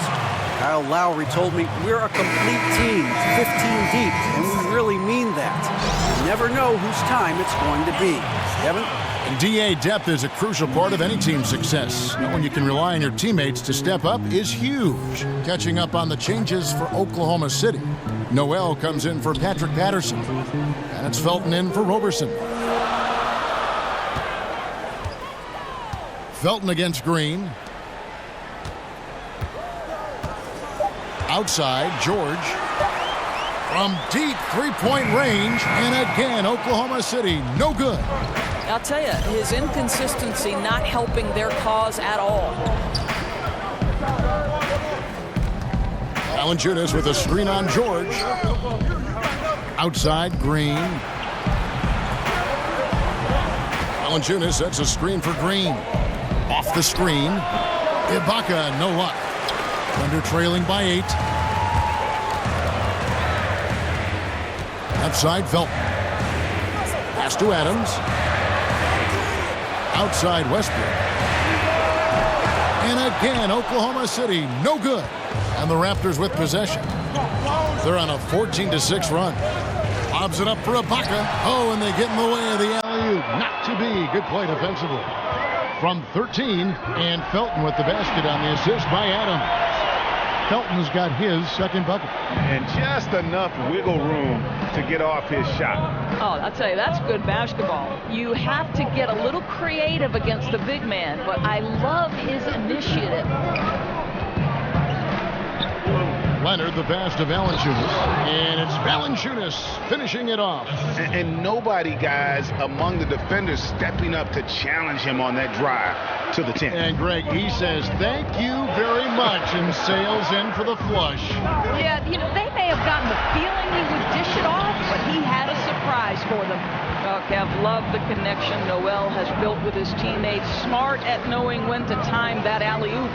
Kyle Lowry told me, "We're a complete team, 15 deep, and we really mean that. You never know whose time it's going to be." Kevin? And DA depth is a crucial part of any team's success. Knowing you can rely on your teammates to step up is huge. Catching up on the changes for Oklahoma City. Noel comes in for Patrick Patterson. And it's Felton in for Roberson. Felton against Green. Outside, George. From deep three-point range, and again, Oklahoma City, no good. I'll tell you, his inconsistency not helping their cause at all. Valanciunas with a screen on George. Outside, Green. Valanciunas sets a screen for Green. Off the screen. Ibaka, no luck. Thunder trailing by 8. Outside, Felton. Pass to Adams. Outside, Westbrook. And again, Oklahoma City, no good. And the Raptors with possession. They're on a 14-6 run. Lobs it up for Ibaka. Oh, and they get in the way of the alley-oop. Not to be. Good play defensively. From 13, and Felton with the basket on the assist by Adams. Felton's got his second bucket. And just enough wiggle room to get off his shot. Oh, I'll tell you, that's good basketball. You have to get a little creative against the big man, but I love his initiative. Leonard, the pass to Valanciunas, and it's Valanciunas finishing it off. And nobody, guys, among the defenders stepping up to challenge him on that drive to the 10. And Greg, he says, "Thank you very much," and sails in for the flush. Yeah, you know, they may have gotten the feeling he would dish it off, but he had a surprise for them. Oh, Kev, love the connection Noel has built with his teammates. Smart at knowing when to time that alley-oop.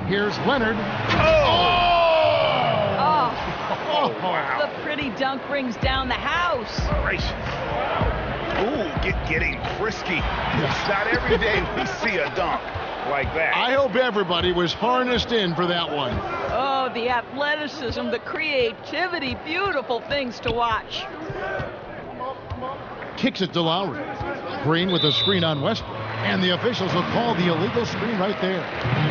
Here's Leonard. Oh, wow. The pretty dunk brings down the house. Gracious. Ooh, getting frisky. It's not every day we see a dunk like that. I hope everybody was harnessed in for that one. Oh, the athleticism, the creativity, beautiful things to watch. Kicks it to Lowry. Green with a screen on Westbrook. And the officials will call the illegal screen right there.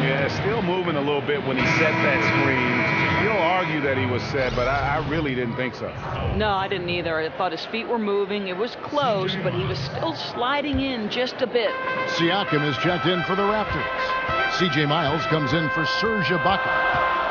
Yeah, still moving a little bit when he set that screen. He'll argue that he was set, but I really didn't think so. No, I didn't either. I thought his feet were moving. It was close, but he was still sliding in just a bit. Siakam is checked in for the Raptors. C.J. Miles comes in for Serge Ibaka.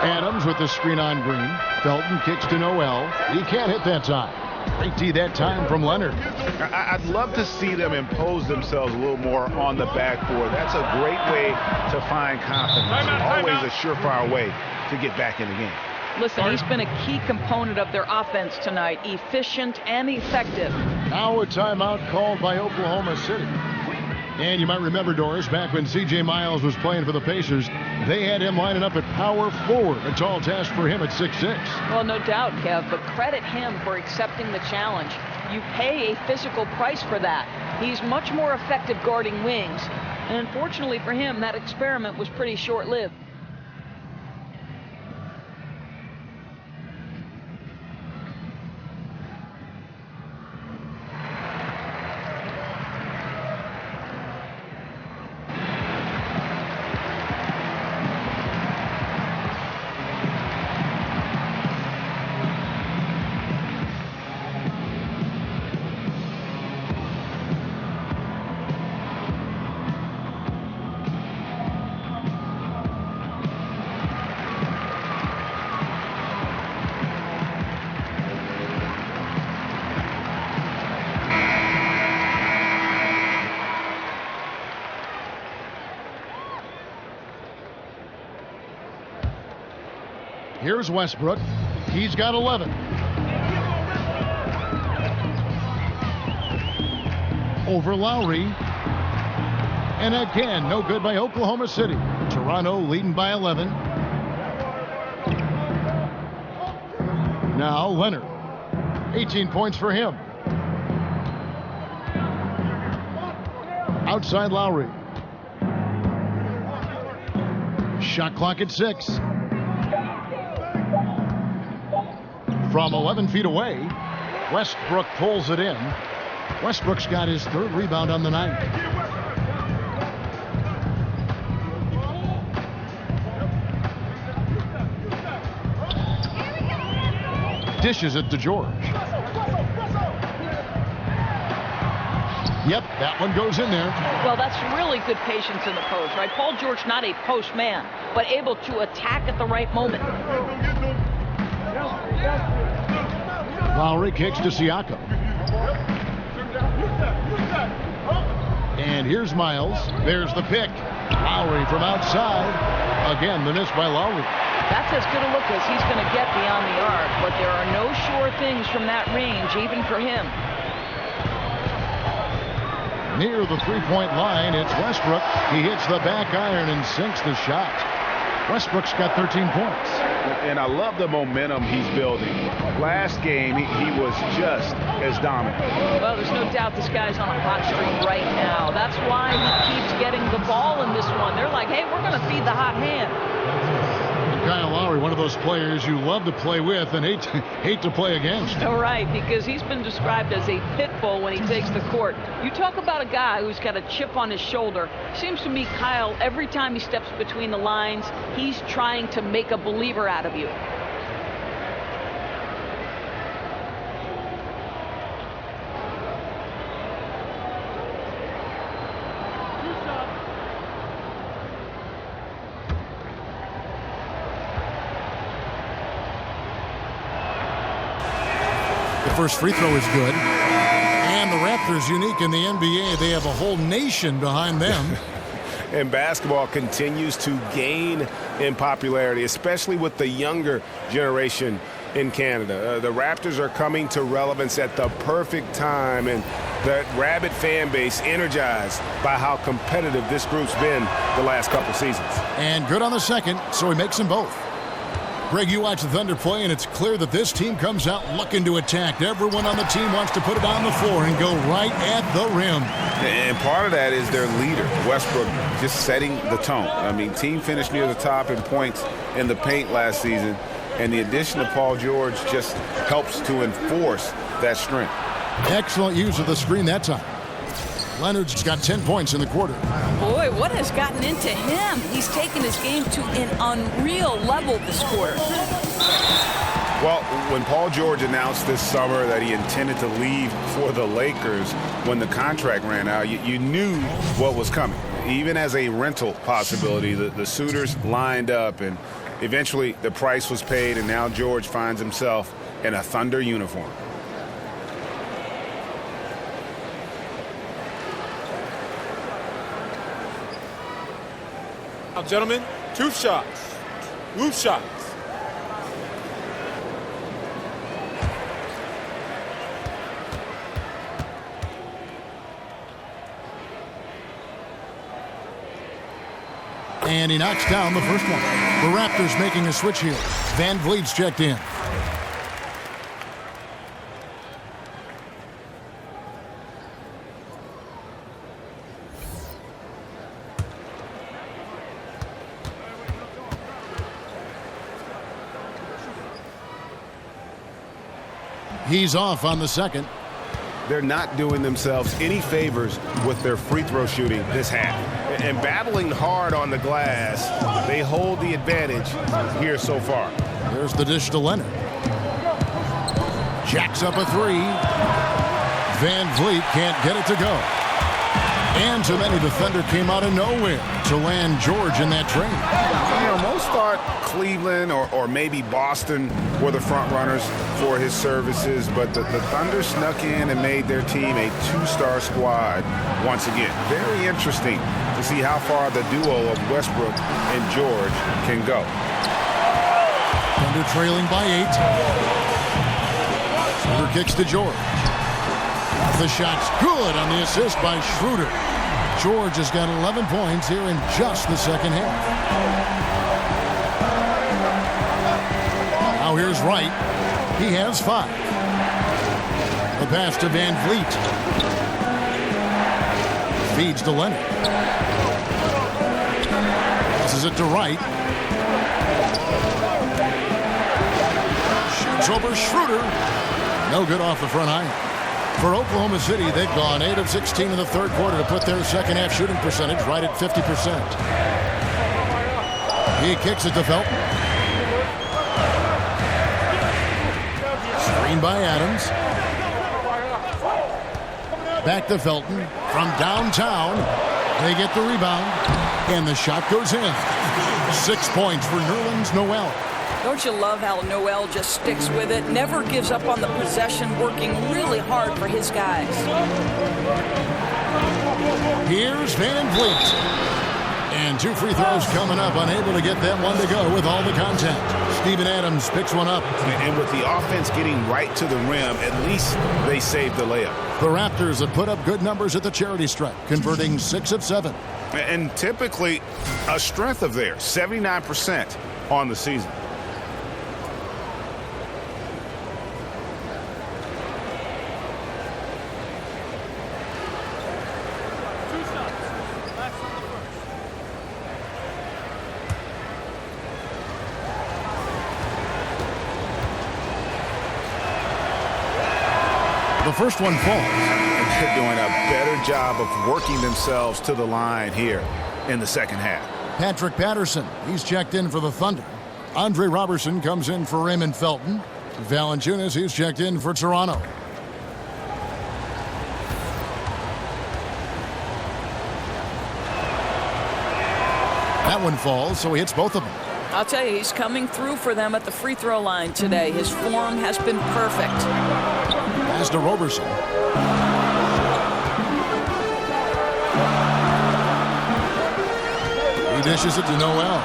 Adams with the screen on Green. Felton kicks to Noel. He can't hit that time. They tee that time from Leonard. I'd love to see them impose themselves a little more on the backboard. That's a great way to find confidence. Always a surefire way to get back in the game. Listen, he's been a key component of their offense tonight. Efficient and effective. Now a timeout called by Oklahoma City. And you might remember, Doris, back when C.J. Miles was playing for the Pacers, they had him lining up at power forward. A tall task for him at 6'6". Well, no doubt, Kev, but credit him for accepting the challenge. You pay a physical price for that. He's much more effective guarding wings. And unfortunately for him, that experiment was pretty short-lived. Here's Westbrook. He's got 11. Over Lowry. And again, no good by Oklahoma City. Toronto leading by 11. Now Leonard. 18 points for him. Outside Lowry. Shot clock at 6. From 11 feet away, Westbrook pulls it in. Westbrook's got his third rebound on the night. Dishes it to George. Yep, that one goes in there. Well, that's really good patience in the post, right? Paul George, not a post man, but able to attack at the right moment. Lowry kicks to Siakam. And here's Miles. There's the pick. Lowry from outside. Again, the miss by Lowry. That's as good a look as he's going to get beyond the arc, but there are no sure things from that range, even for him. Near the three-point line, it's Westbrook. He hits the back iron and sinks the shot. Westbrook's got 13 points. And I love the momentum he's building. Last game, he was just as dominant. Well, there's no doubt this guy's on a hot streak right now. That's why he keeps getting the ball in this one. They're like, hey, we're going to feed the hot hand. Kyle Lowry, one of those players you love to play with and hate to play against. All right, because he's been described as a pit bull when he takes the court. You talk about a guy who's got a chip on his shoulder. Seems to me, Kyle, every time he steps between the lines, he's trying to make a believer out of you. First free throw is good. And the Raptors, unique in the NBA, they have a whole nation behind them. And basketball continues to gain in popularity, especially with the younger generation in Canada. The Raptors are coming to relevance at the perfect time, and the rabid fan base energized by how competitive this group's been the last couple seasons. And good on the second, so he makes them both. Greg, you watch the Thunder play, and it's clear that this team comes out looking to attack. Everyone on the team wants to put it on the floor and go right at the rim. And part of that is their leader, Westbrook, just setting the tone. I mean, team finished near the top in points in the paint last season, and the addition of Paul George just helps to enforce that strength. Excellent use of the screen that time. Leonard's got 10 points in the quarter. Boy, what has gotten into him? He's taken his game to an unreal level this quarter. Well, when Paul George announced this summer that he intended to leave for the Lakers when the contract ran out, you knew what was coming. Even as a rental possibility, the suitors lined up, and eventually the price was paid, and now George finds himself in a Thunder uniform. Now, gentlemen, 2 shots. Loose shots. And he knocks down the first one. The Raptors making a switch here. Van Vliet's checked in. He's off on the second. They're not doing themselves any favors with their free throw shooting this half. And battling hard on the glass, they hold the advantage here so far. There's the dish to Leonard. Jacks up a 3. Van Vliet can't get it to go. And too many, the Thunder came out of nowhere to land George in that train. You know, most thought Cleveland or maybe Boston were the front runners for his services, but the Thunder snuck in and made their team a 2-star squad once again. Very interesting to see how far the duo of Westbrook and George can go. Thunder trailing by 8. Schroeder kicks to George. The shot's good on the assist by Schroeder. George has got 11 points here in just the second half. Now here's Wright. He has 5. The pass to Van Vliet. Feeds to Leonard. Passes it to Wright. Shoots over Schroeder. No good off the front iron. For Oklahoma City, they've gone 8 of 16 in the third quarter to put their second half shooting percentage right at 50%. He kicks it to Felton. Screen by Adams. Back to Felton from downtown. They get the rebound, and the shot goes in. 6 points for Nerlens Noel. Don't you love how Noel just sticks with it, never gives up on the possession, working really hard for his guys. Here's Van Vliet. And 2 free throws coming up, unable to get that one to go with all the contact. Steven Adams picks one up. And with the offense getting right to the rim, at least they saved the layup. The Raptors have put up good numbers at the charity stripe, converting 6 of 7. And typically a strength of theirs, 79% on the season. The first one falls. They're doing a better job of working themselves to the line here in the second half. Patrick Patterson, he's checked in for the Thunder. Andre Robertson comes in for Raymond Felton. Valanciunas, he's checked in for Toronto. That one falls, so he hits both of them. I'll tell you, he's coming through for them at the free throw line today. His form has been perfect. Pass to Roberson. He dishes it to Noel.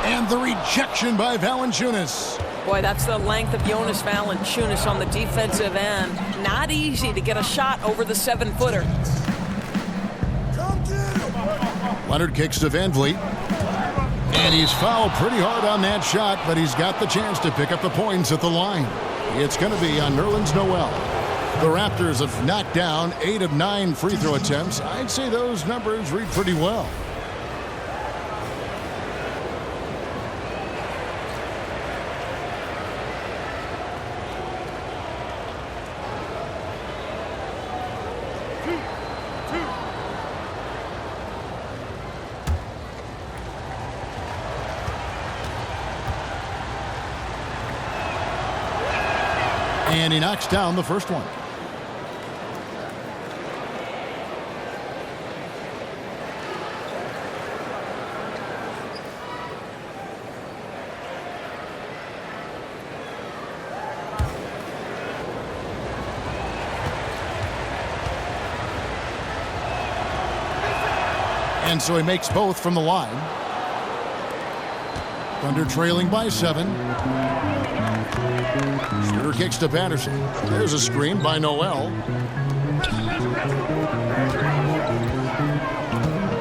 And the rejection by Valanciunas. Boy, that's the length of Jonas Valanciunas on the defensive end. Not easy to get a shot over the 7-footer. Leonard kicks to Van Vliet. And he's fouled pretty hard on that shot, but he's got the chance to pick up the points at the line. It's going to be on Nerlens Noel. The Raptors have knocked down 8 of 9 free throw attempts. I'd say those numbers read pretty well. And he knocks down the first one. And so he makes both from the line. Thunder trailing by 7. Schroeder kicks to Patterson. There's a screen by Noel.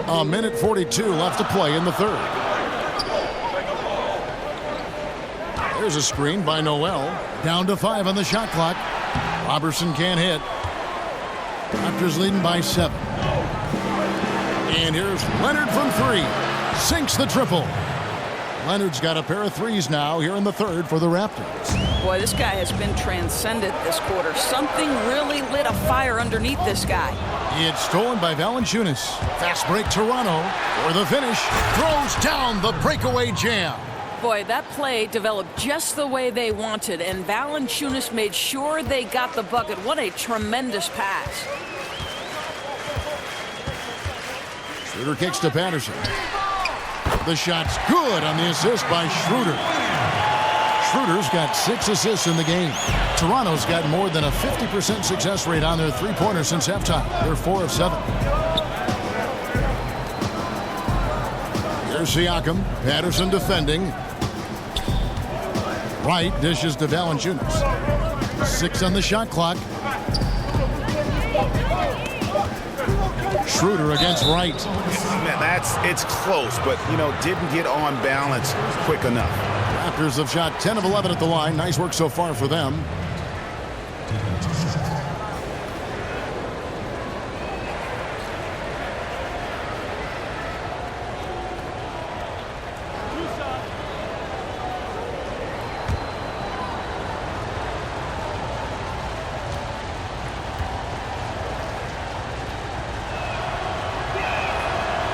A minute 42 left to play in the third. There's a screen by Noel. Down to 5 on the shot clock. Robertson can't hit. Raptors leading by 7. And here's Leonard from 3. Sinks the triple. Leonard's got a pair of threes now here in the third for the Raptors. Boy, this guy has been transcendent this quarter. Something really lit a fire underneath this guy. It's stolen by Valanciunas. Fast break Toronto for the finish. Throws down the breakaway jam. Boy, that play developed just the way they wanted, and Valanciunas made sure they got the bucket. What a tremendous pass. Schroeder kicks to Patterson. The shot's good on the assist by Schroeder. Schroeder's got 6 assists in the game. Toronto's got more than a 50% success rate on their three-pointer since halftime. They're 4 of 7. Here's Siakam. Patterson defending. Wright dishes to Valanciunas. 6 on the shot clock. Schroeder against Wright. Man, it's close, but, didn't get on balance quick enough. Raptors have shot 10 of 11 at the line. Nice work so far for them.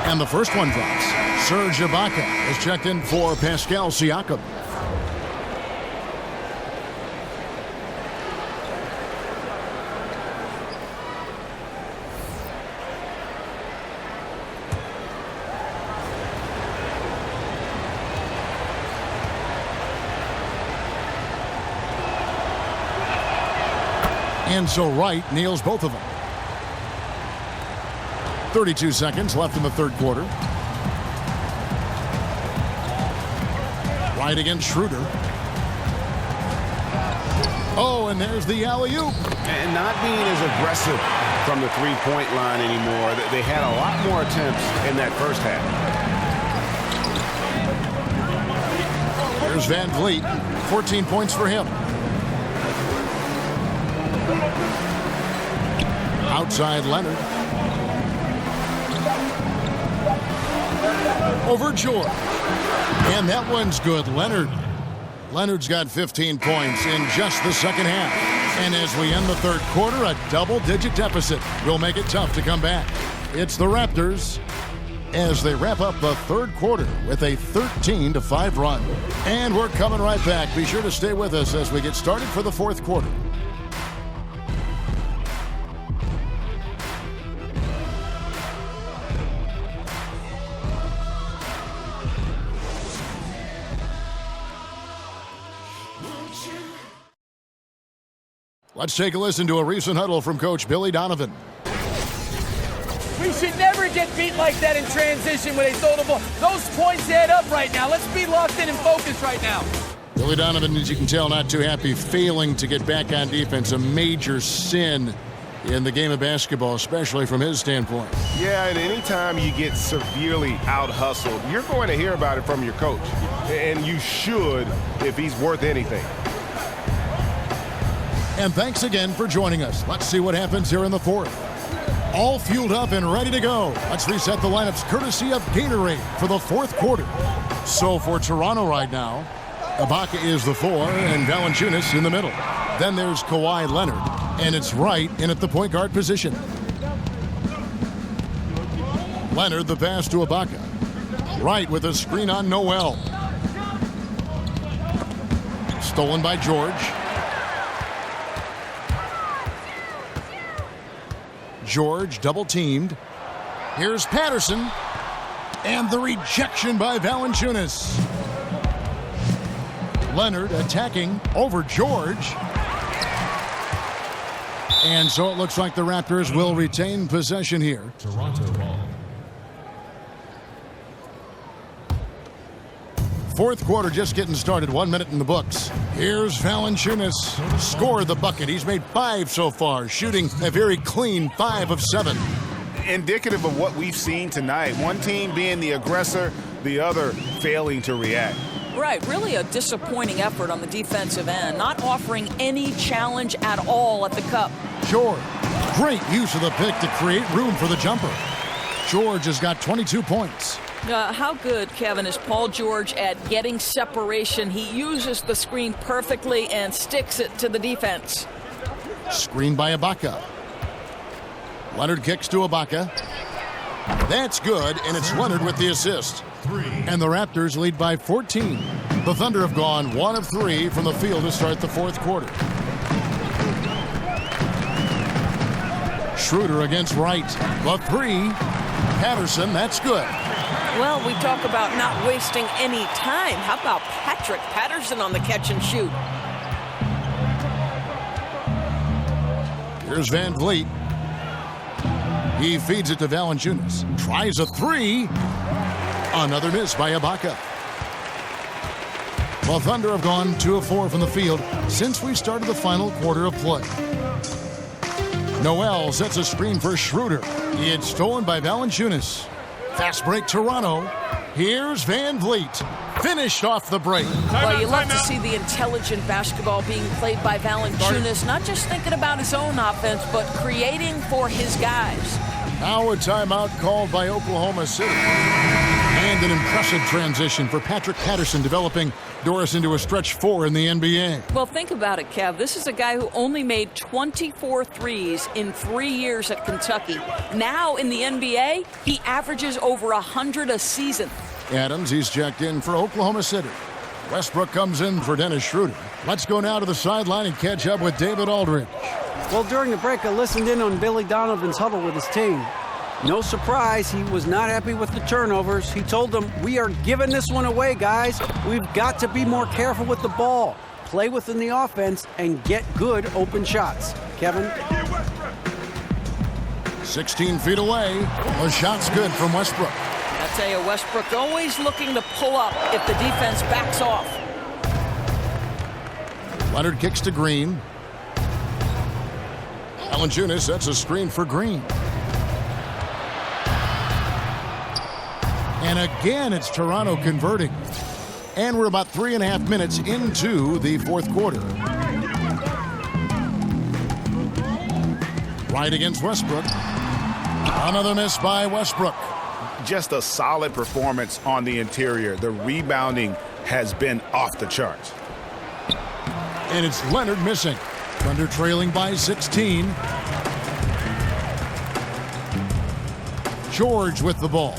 And the first one drops. Serge Ibaka is checked in for Pascal Siakam. And so Wright nails both of them. 32 seconds left in the third quarter. Wright against Schroeder. Oh, and there's the alley-oop. And not being as aggressive from the three-point line anymore. They had a lot more attempts in that first half. Here's Van Vliet. 14 points for him. Outside Leonard. Over George. And that one's good. Leonard's got 15 points in just the second half. And as we end the third quarter, a double-digit deficit will make it tough to come back. It's the Raptors as they wrap up the third quarter with a 13-5 run. And we're coming right back. Be sure to stay with us as we get started for the fourth quarter. Let's take a listen to a recent huddle from Coach Billy Donovan. We should never get beat like that in transition when they throw the ball. Those points add up right now. Let's be locked in and focused right now. Billy Donovan, as you can tell, not too happy failing to get back on defense. A major sin in the game of basketball, especially from his standpoint. Yeah, and anytime you get severely out-hustled, you're going to hear about it from your coach. And you should if he's worth anything. And thanks again for joining us. Let's see what happens here in the fourth. All fueled up and ready to go. Let's reset the lineups courtesy of Gatorade for the fourth quarter. So for Toronto right now, Ibaka is the 4 and Valanciunas in the middle. Then there's Kawhi Leonard, and it's Wright in at the point guard position. Leonard the pass to Ibaka. Wright with a screen on Noel. Stolen by George. George double teamed. Here's Patterson. And the rejection by Valanciunas. Leonard attacking over George. And so it looks like the Raptors will retain possession here. Toronto ball. Fourth quarter just getting started. 1 minute in the books. Here's Valanciunas. Scored the bucket. He's made 5 so far, shooting a very clean 5 of 7. Indicative of what we've seen tonight. One team being the aggressor, the other failing to react. Right, really a disappointing effort on the defensive end, not offering any challenge at all at the cup. George, great use of the pick to create room for the jumper. George has got 22 points. How good, Kevin, is Paul George at getting separation? He uses the screen perfectly and sticks it to the defense. Screen by Ibaka. Leonard kicks to Ibaka. That's good, and it's Leonard with the assist. And the Raptors lead by 14. The Thunder have gone 1 of 3 from the field to start the fourth quarter. Schroeder against Wright. The 3. Patterson, that's good. Well, we talk about not wasting any time. How about Patrick Patterson on the catch and shoot? Here's Van Vliet. He feeds it to Valanciunas. Tries a 3. Another miss by Ibaka. The Thunder have gone 2 of 4 from the field since we started the final quarter of play. Noel sets a screen for Schroeder. It's stolen by Valanciunas. Fast break Toronto. Here's Van Vliet. Finished off the break. Well, you love to see the intelligent basketball being played by Valanciunas, not just thinking about his own offense, but creating for his guys. Now a timeout called by Oklahoma City. And an impressive transition for Patrick Patterson, developing Doris into a stretch 4 in the NBA. Well, think about it, Kev. This is a guy who only made 24 threes in 3 years at Kentucky. Now in the NBA, he averages over 100 a season. Adams, he's checked in for Oklahoma City. Westbrook comes in for Dennis Schroeder. Let's go now to the sideline and catch up with David Aldridge. Well, during the break, I listened in on Billy Donovan's huddle with his team. No surprise, he was not happy with the turnovers. He told them, "We are giving this one away, guys. We've got to be more careful with the ball, play within the offense, and get good open shots." Kevin? 16 feet away. The shot's good from Westbrook. I tell you, Westbrook always looking to pull up if the defense backs off. Leonard kicks to Green. Valanciunas sets a screen for Green. And again, it's Toronto converting. And we're about 3.5 minutes into the fourth quarter. Right against Westbrook. Another miss by Westbrook. Just a solid performance on the interior. The rebounding has been off the charts. And it's Leonard missing. Thunder trailing by 16. George with the ball.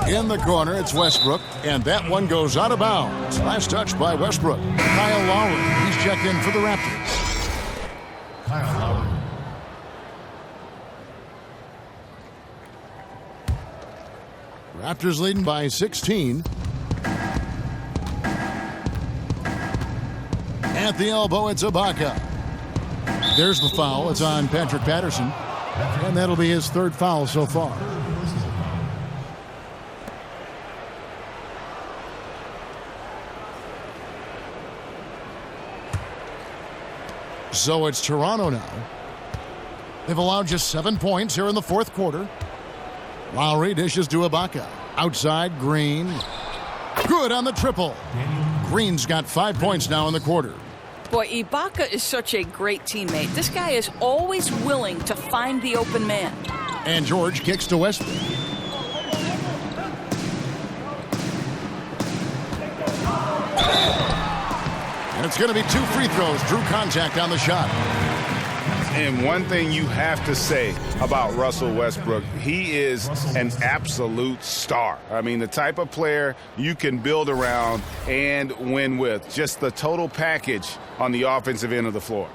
In the corner, it's Westbrook, and that one goes out of bounds. Last touch by Westbrook. Kyle Lowry, he's checked in for the Raptors. Kyle Lowry. Raptors leading by 16. At the elbow, it's Ibaka. There's the foul. It's on Patrick Patterson, and that'll be his 3rd foul so far. So it's Toronto now. They've allowed just 7 points here in the fourth quarter. Lowry dishes to Ibaka. Outside, Green. Good on the triple. Green's got 5 points now in the quarter. Boy, Ibaka is such a great teammate. This guy is always willing to find the open man. And George kicks to Westbrook. And it's going to be 2 free throws. Drew contact on the shot. And one thing you have to say about Russell Westbrook, he is an absolute star. I mean, the type of player you can build around and win with. Just the total package on the offensive end of the floor.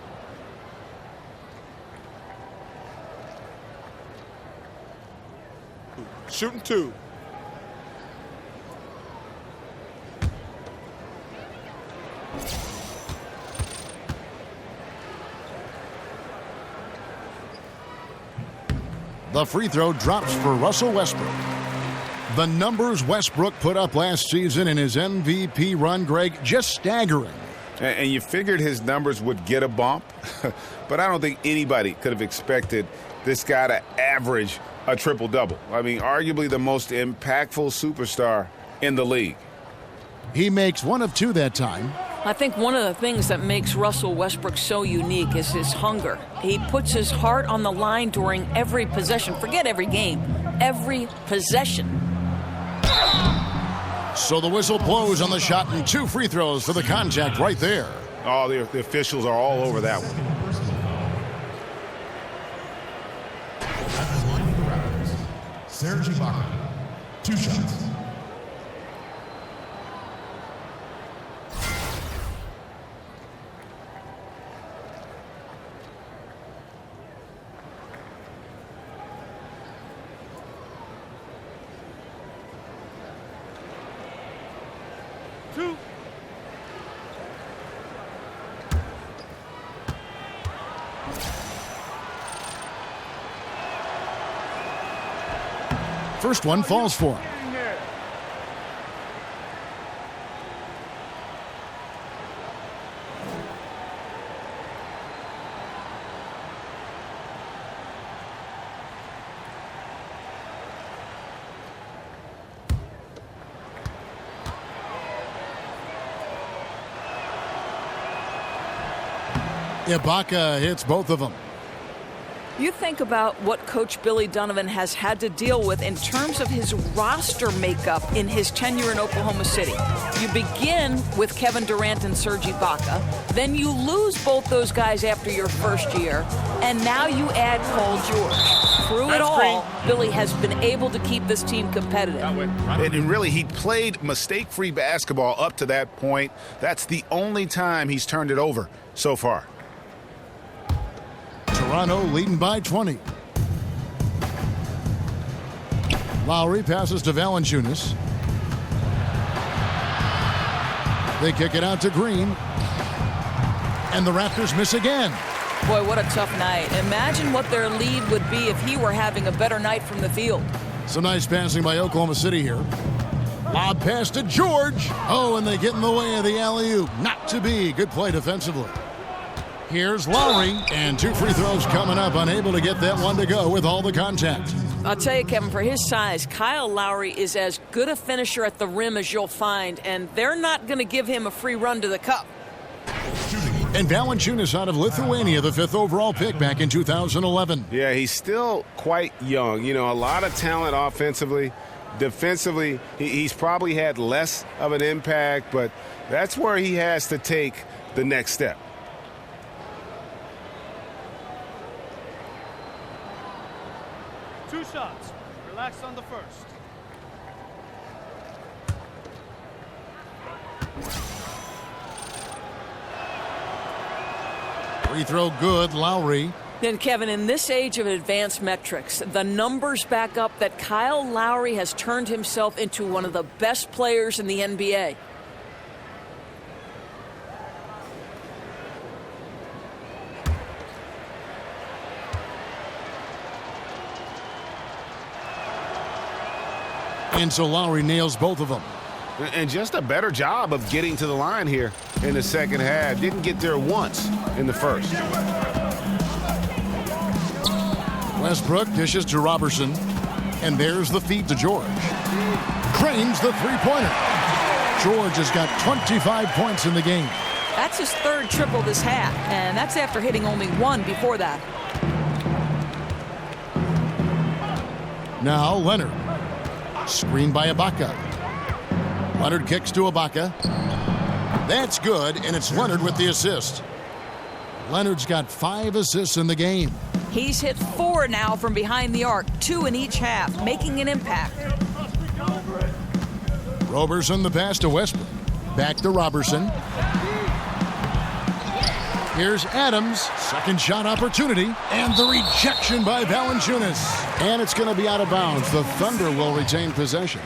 Shooting 2. The free throw drops for Russell Westbrook. The numbers Westbrook put up last season in his MVP run, Greg, just staggering. And you figured his numbers would get a bump, but I don't think anybody could have expected this guy to average a triple-double. I mean, arguably the most impactful superstar in the league. He makes 1 of 2 that time. I think one of the things that makes Russell Westbrook so unique is his hunger. He puts his heart on the line during every possession. Forget every game, every possession. So the whistle blows on the shot and 2 free throws for the contact right there. Oh, the officials are all over that one. At the line for the Raptors, Serge Ibaka, 2 shots. First one falls for him. Ibaka hits both of them. You think about what Coach Billy Donovan has had to deal with in terms of his roster makeup in his tenure in Oklahoma City. You begin with Kevin Durant and Serge Ibaka, then you lose both those guys after your first year, and now you add Paul George. Through it all, Billy has been able to keep this team competitive. And really, he played mistake-free basketball up to that point. That's the only time he's turned it over so far. Toronto leading by 20. Lowry passes to Valanciunas. They kick it out to Green. And the Raptors miss again. Boy, what a tough night. Imagine what their lead would be if he were having a better night from the field. Some nice passing by Oklahoma City here. Lob pass to George. Oh, and they get in the way of the alley-oop. Not to be. Good play defensively. Here's Lowry, and 2 free throws coming up, unable to get that one to go with all the contact. I'll tell you, Kevin, for his size, Kyle Lowry is as good a finisher at the rim as you'll find, and they're not going to give him a free run to the cup. And Valanciunas out of Lithuania, the 5th overall pick back in 2011. Yeah, he's still quite young. You know, a lot of talent offensively. Defensively, he's probably had less of an impact, but that's where he has to take the next step. Two shots. Relax on the first. Free throw good, Lowry. Then, Kevin, in this age of advanced metrics, the numbers back up that Kyle Lowry has turned himself into one of the best players in the NBA. And so Lowry nails both of them. And just a better job of getting to the line here in the second half. Didn't get there once in the first. Westbrook dishes to Robertson. And there's the feed to George. Cranes the three-pointer. George has got 25 points in the game. That's his 3rd triple this half, and that's after hitting only 1 before that. Now Leonard. Screened by Ibaka. Leonard kicks to Ibaka. That's good, and it's Leonard with the assist. Leonard's got 5 assists in the game. He's hit 4 now from behind the arc, 2 in each half, making an impact. Robertson the pass to Westbrook. Back to Robertson. Here's Adams. Second shot opportunity. And the rejection by Valanciunas. And it's going to be out of bounds. The Thunder will retain possession.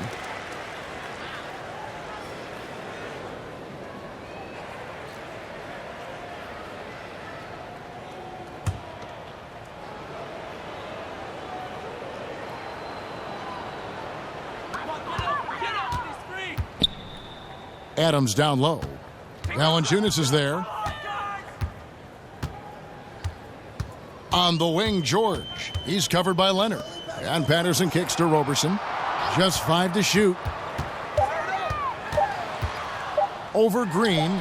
Adams down low. Valanciunas is there. On the wing, George. He's covered by Leonard. And Patterson kicks to Roberson. Just 5 to shoot. Over Green.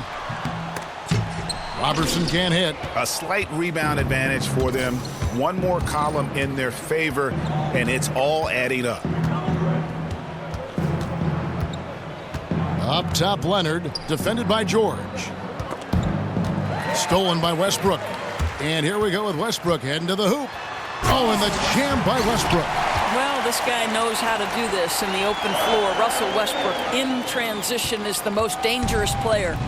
Roberson can't hit. A slight rebound advantage for them. One more column in their favor, and it's all adding up. Up top, Leonard, defended by George. Stolen by Westbrook. And here we go with Westbrook heading to the hoop. Oh, and the jam by Westbrook. Well, this guy knows how to do this in the open floor. Russell Westbrook in transition is the most dangerous player.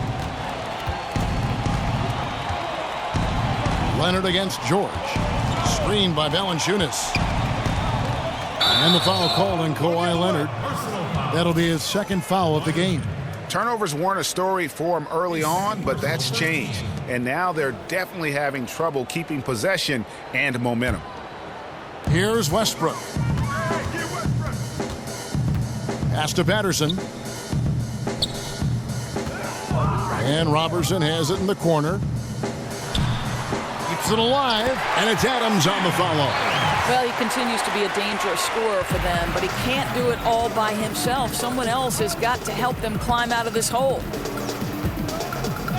Leonard against George. Screened by Valanciunas. And the foul called on Kawhi Leonard. That'll be his second foul of the game. Turnovers weren't a story for him early on, but that's changed. And now they're definitely having trouble keeping possession and momentum. Here's Westbrook. Pass to Patterson. And Robertson has it in the corner. Keeps it alive. And it's Adams on the follow. Well, he continues to be a dangerous scorer for them, but he can't do it all by himself. Someone else has got to help them climb out of this hole.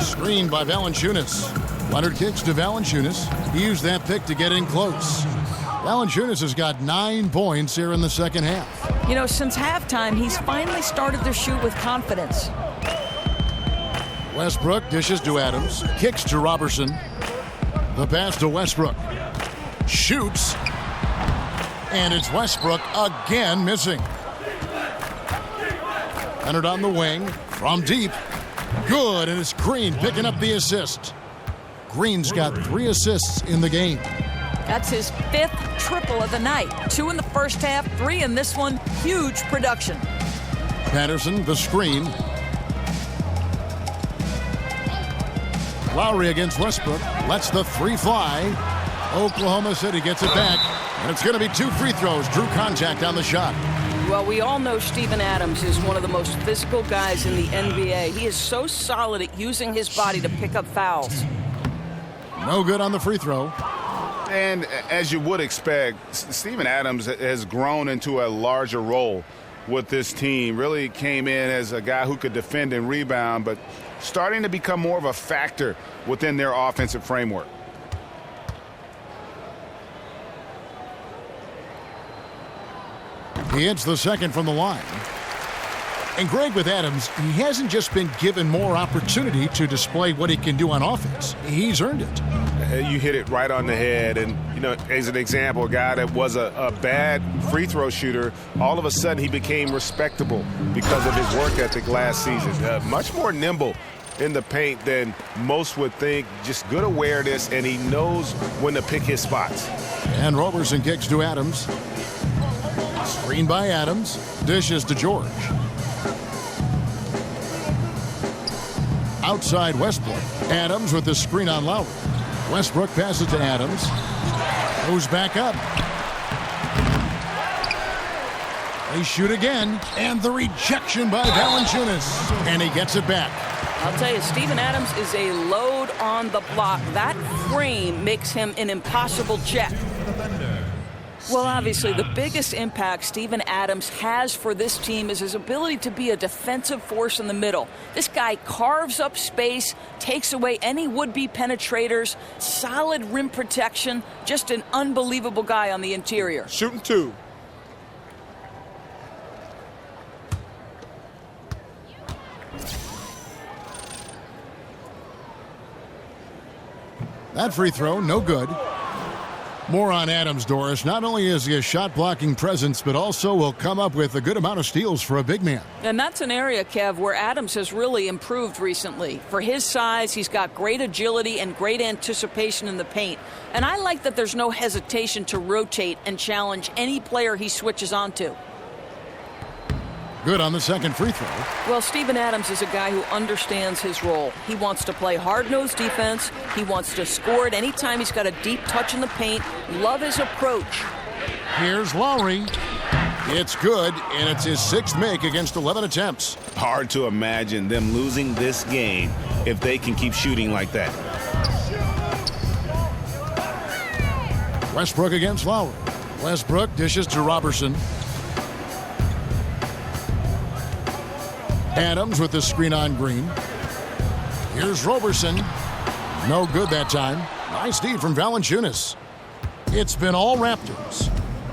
Screened by Valanciunas. Leonard kicks to Valanciunas. He used that pick to get in close. Valanciunas has got 9 points here in the second half. You know, since halftime, he's finally started to shoot with confidence. Westbrook dishes to Adams. Kicks to Robertson. The pass to Westbrook. Shoots. And it's Westbrook again missing. Leonard on the wing. From deep. Good, and it's Green picking up the assist. Green's got 3 assists in the game. That's his 5th triple of the night. 2 in the first half, 3 in this one. Huge production. Patterson, the screen. Lowry against Westbrook. Lets the 3 fly. Oklahoma City gets it back. And it's going to be 2 free throws. Drew contact on the shot. Well, we all know Steven Adams is one of the most physical guys in the NBA. He is so solid at using his body to pick up fouls. No good on the free throw. And as you would expect, Steven Adams has grown into a larger role with this team. Really came in as a guy who could defend and rebound, but starting to become more of a factor within their offensive framework. He hits the second from the line. And Greg, with Adams, he hasn't just been given more opportunity to display what he can do on offense. He's earned it. You hit it right on the head. And, you know, as an example, a guy that was a bad free throw shooter, all of a sudden he became respectable because of his work ethic last season. Much more nimble in the paint than most would think. Just good awareness, and he knows when to pick his spots. And Roberson kicks to Adams. Screen by Adams. Dishes to George. Outside Westbrook. Adams with the screen on Lowry. Westbrook passes to Adams. Goes back up. They shoot again. And the rejection by Valanciunas. And he gets it back. I'll tell you, Steven Adams is a load on the block. That frame makes him an impossible check. Well, obviously, the biggest impact Steven Adams has for this team is his ability to be a defensive force in the middle. This guy carves up space, takes away any would-be penetrators, solid rim protection, just an unbelievable guy on the interior. Shooting 2. That free throw, no good. More on Adams, Doris. Not only is he a shot-blocking presence, but also will come up with a good amount of steals for a big man. And that's an area, Kev, where Adams has really improved recently. For his size, he's got great agility and great anticipation in the paint. And I like that there's no hesitation to rotate and challenge any player he switches onto. Good on the second free throw. Well, Steven Adams is a guy who understands his role. He wants to play hard-nosed defense. He wants to score it anytime he's got a deep touch in the paint. Love his approach. Here's Lowry. It's good, and it's his 6th make against 11 attempts. Hard to imagine them losing this game if they can keep shooting like that. Westbrook against Lowry. Westbrook dishes to Robertson. Adams with the screen on Green. Here's Robertson. No good that time. Nice D from Valanciunas. It's been all Raptors.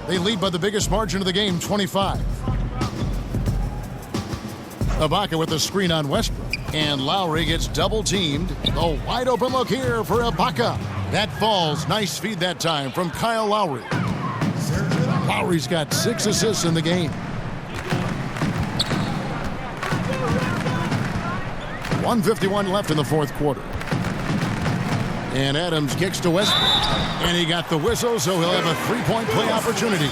They lead by the biggest margin of the game, 25. Ibaka with the screen on Westbrook. And Lowry gets double-teamed. A wide open look here for Ibaka. That falls. Nice feed that time from Kyle Lowry. Lowry's got 6 assists in the game. 1:51 left in the fourth quarter. And Adams kicks to Westbrook. And he got the whistle, so he'll have a 3-point play opportunity.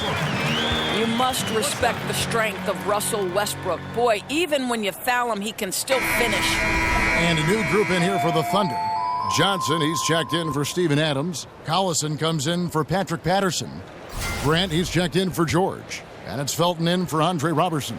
You must respect the strength of Russell Westbrook. Boy, even when you foul him, he can still finish. And a new group in here for the Thunder. Johnson, he's checked in for Steven Adams. Collison comes in for Patrick Patterson. Grant, he's checked in for George. And it's Felton in for Andre Robertson.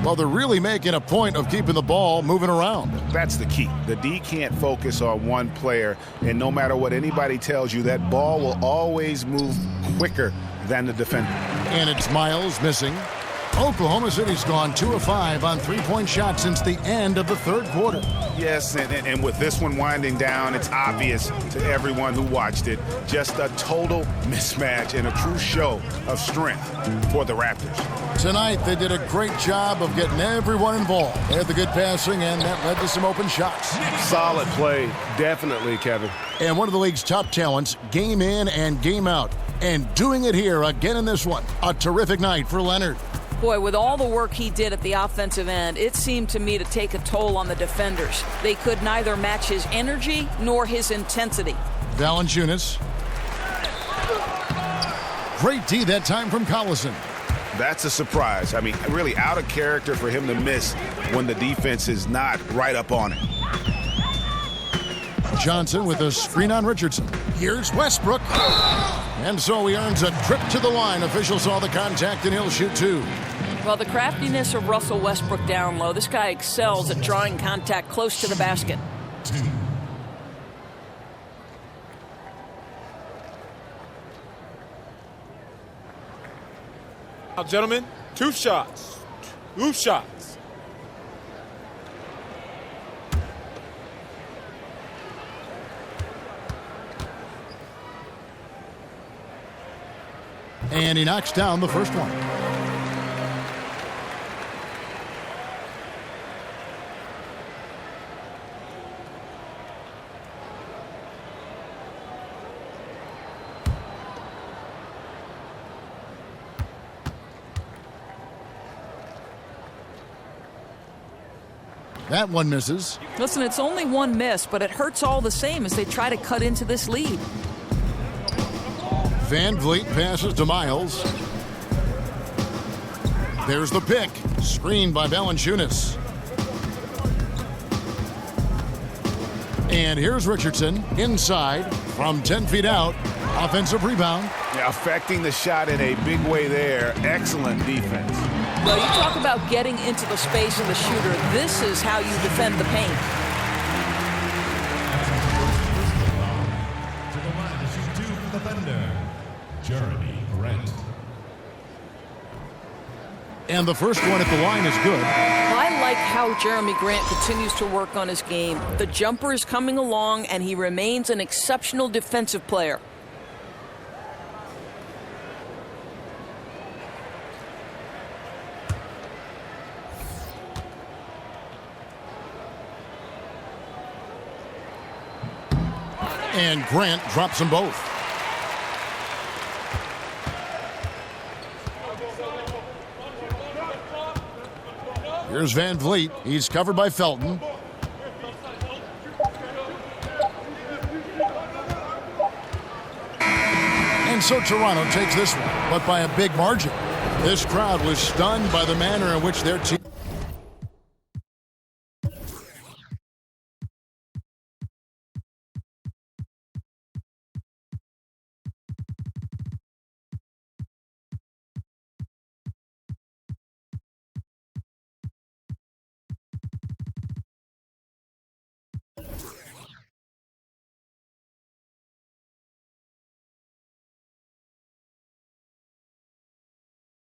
Well, they're really making a point of keeping the ball moving around. That's the key. The D can't focus on one player, and no matter what anybody tells you, that ball will always move quicker than the defender. And it's Miles missing. Oklahoma City's gone 2 of 5 on 3-point shots since the end of the third quarter. Yes, and with this one winding down, it's obvious to everyone who watched it. Just a total mismatch and a true show of strength for the Raptors. Tonight, they did a great job of getting everyone involved. They had the good passing, and that led to some open shots. Solid play, definitely, Kevin. And one of the league's top talents, game in and game out. And doing it here again in this one. A terrific night for Leonard. Boy, with all the work he did at the offensive end, it seemed to me to take a toll on the defenders. They could neither match his energy nor his intensity. Valanciunas. Great D that time from Collison. That's a surprise. I mean, really out of character for him to miss when the defense is not right up on it. Johnson with a screen on Richardson. Here's Westbrook. And so he earns a trip to the line. Official saw the contact, and he'll shoot 2. Well, the craftiness of Russell Westbrook down low. This guy excels at drawing contact close to the basket. 2. Now, gentlemen, 2 shots. 2 shots. And he knocks down the first one. That one misses. Listen, it's only one miss, but it hurts all the same as they try to cut into this lead. Van Vliet passes to Miles. There's the pick. Screened by Valanciunas. And here's Richardson inside from 10 feet out. Offensive rebound. Yeah, affecting the shot in a big way there. Excellent defense. Well, you talk about getting into the space of the shooter. This is how you defend the paint. To the line to shoot 2 for the Thunder, Jeremy Grant. And the first one at the line is good. I like how Jeremy Grant continues to work on his game. The jumper is coming along, and he remains an exceptional defensive player. And Grant drops them both. Here's Van Vliet. He's covered by Felton. And so Toronto takes this one, but by a big margin. This crowd was stunned by the manner in which their team...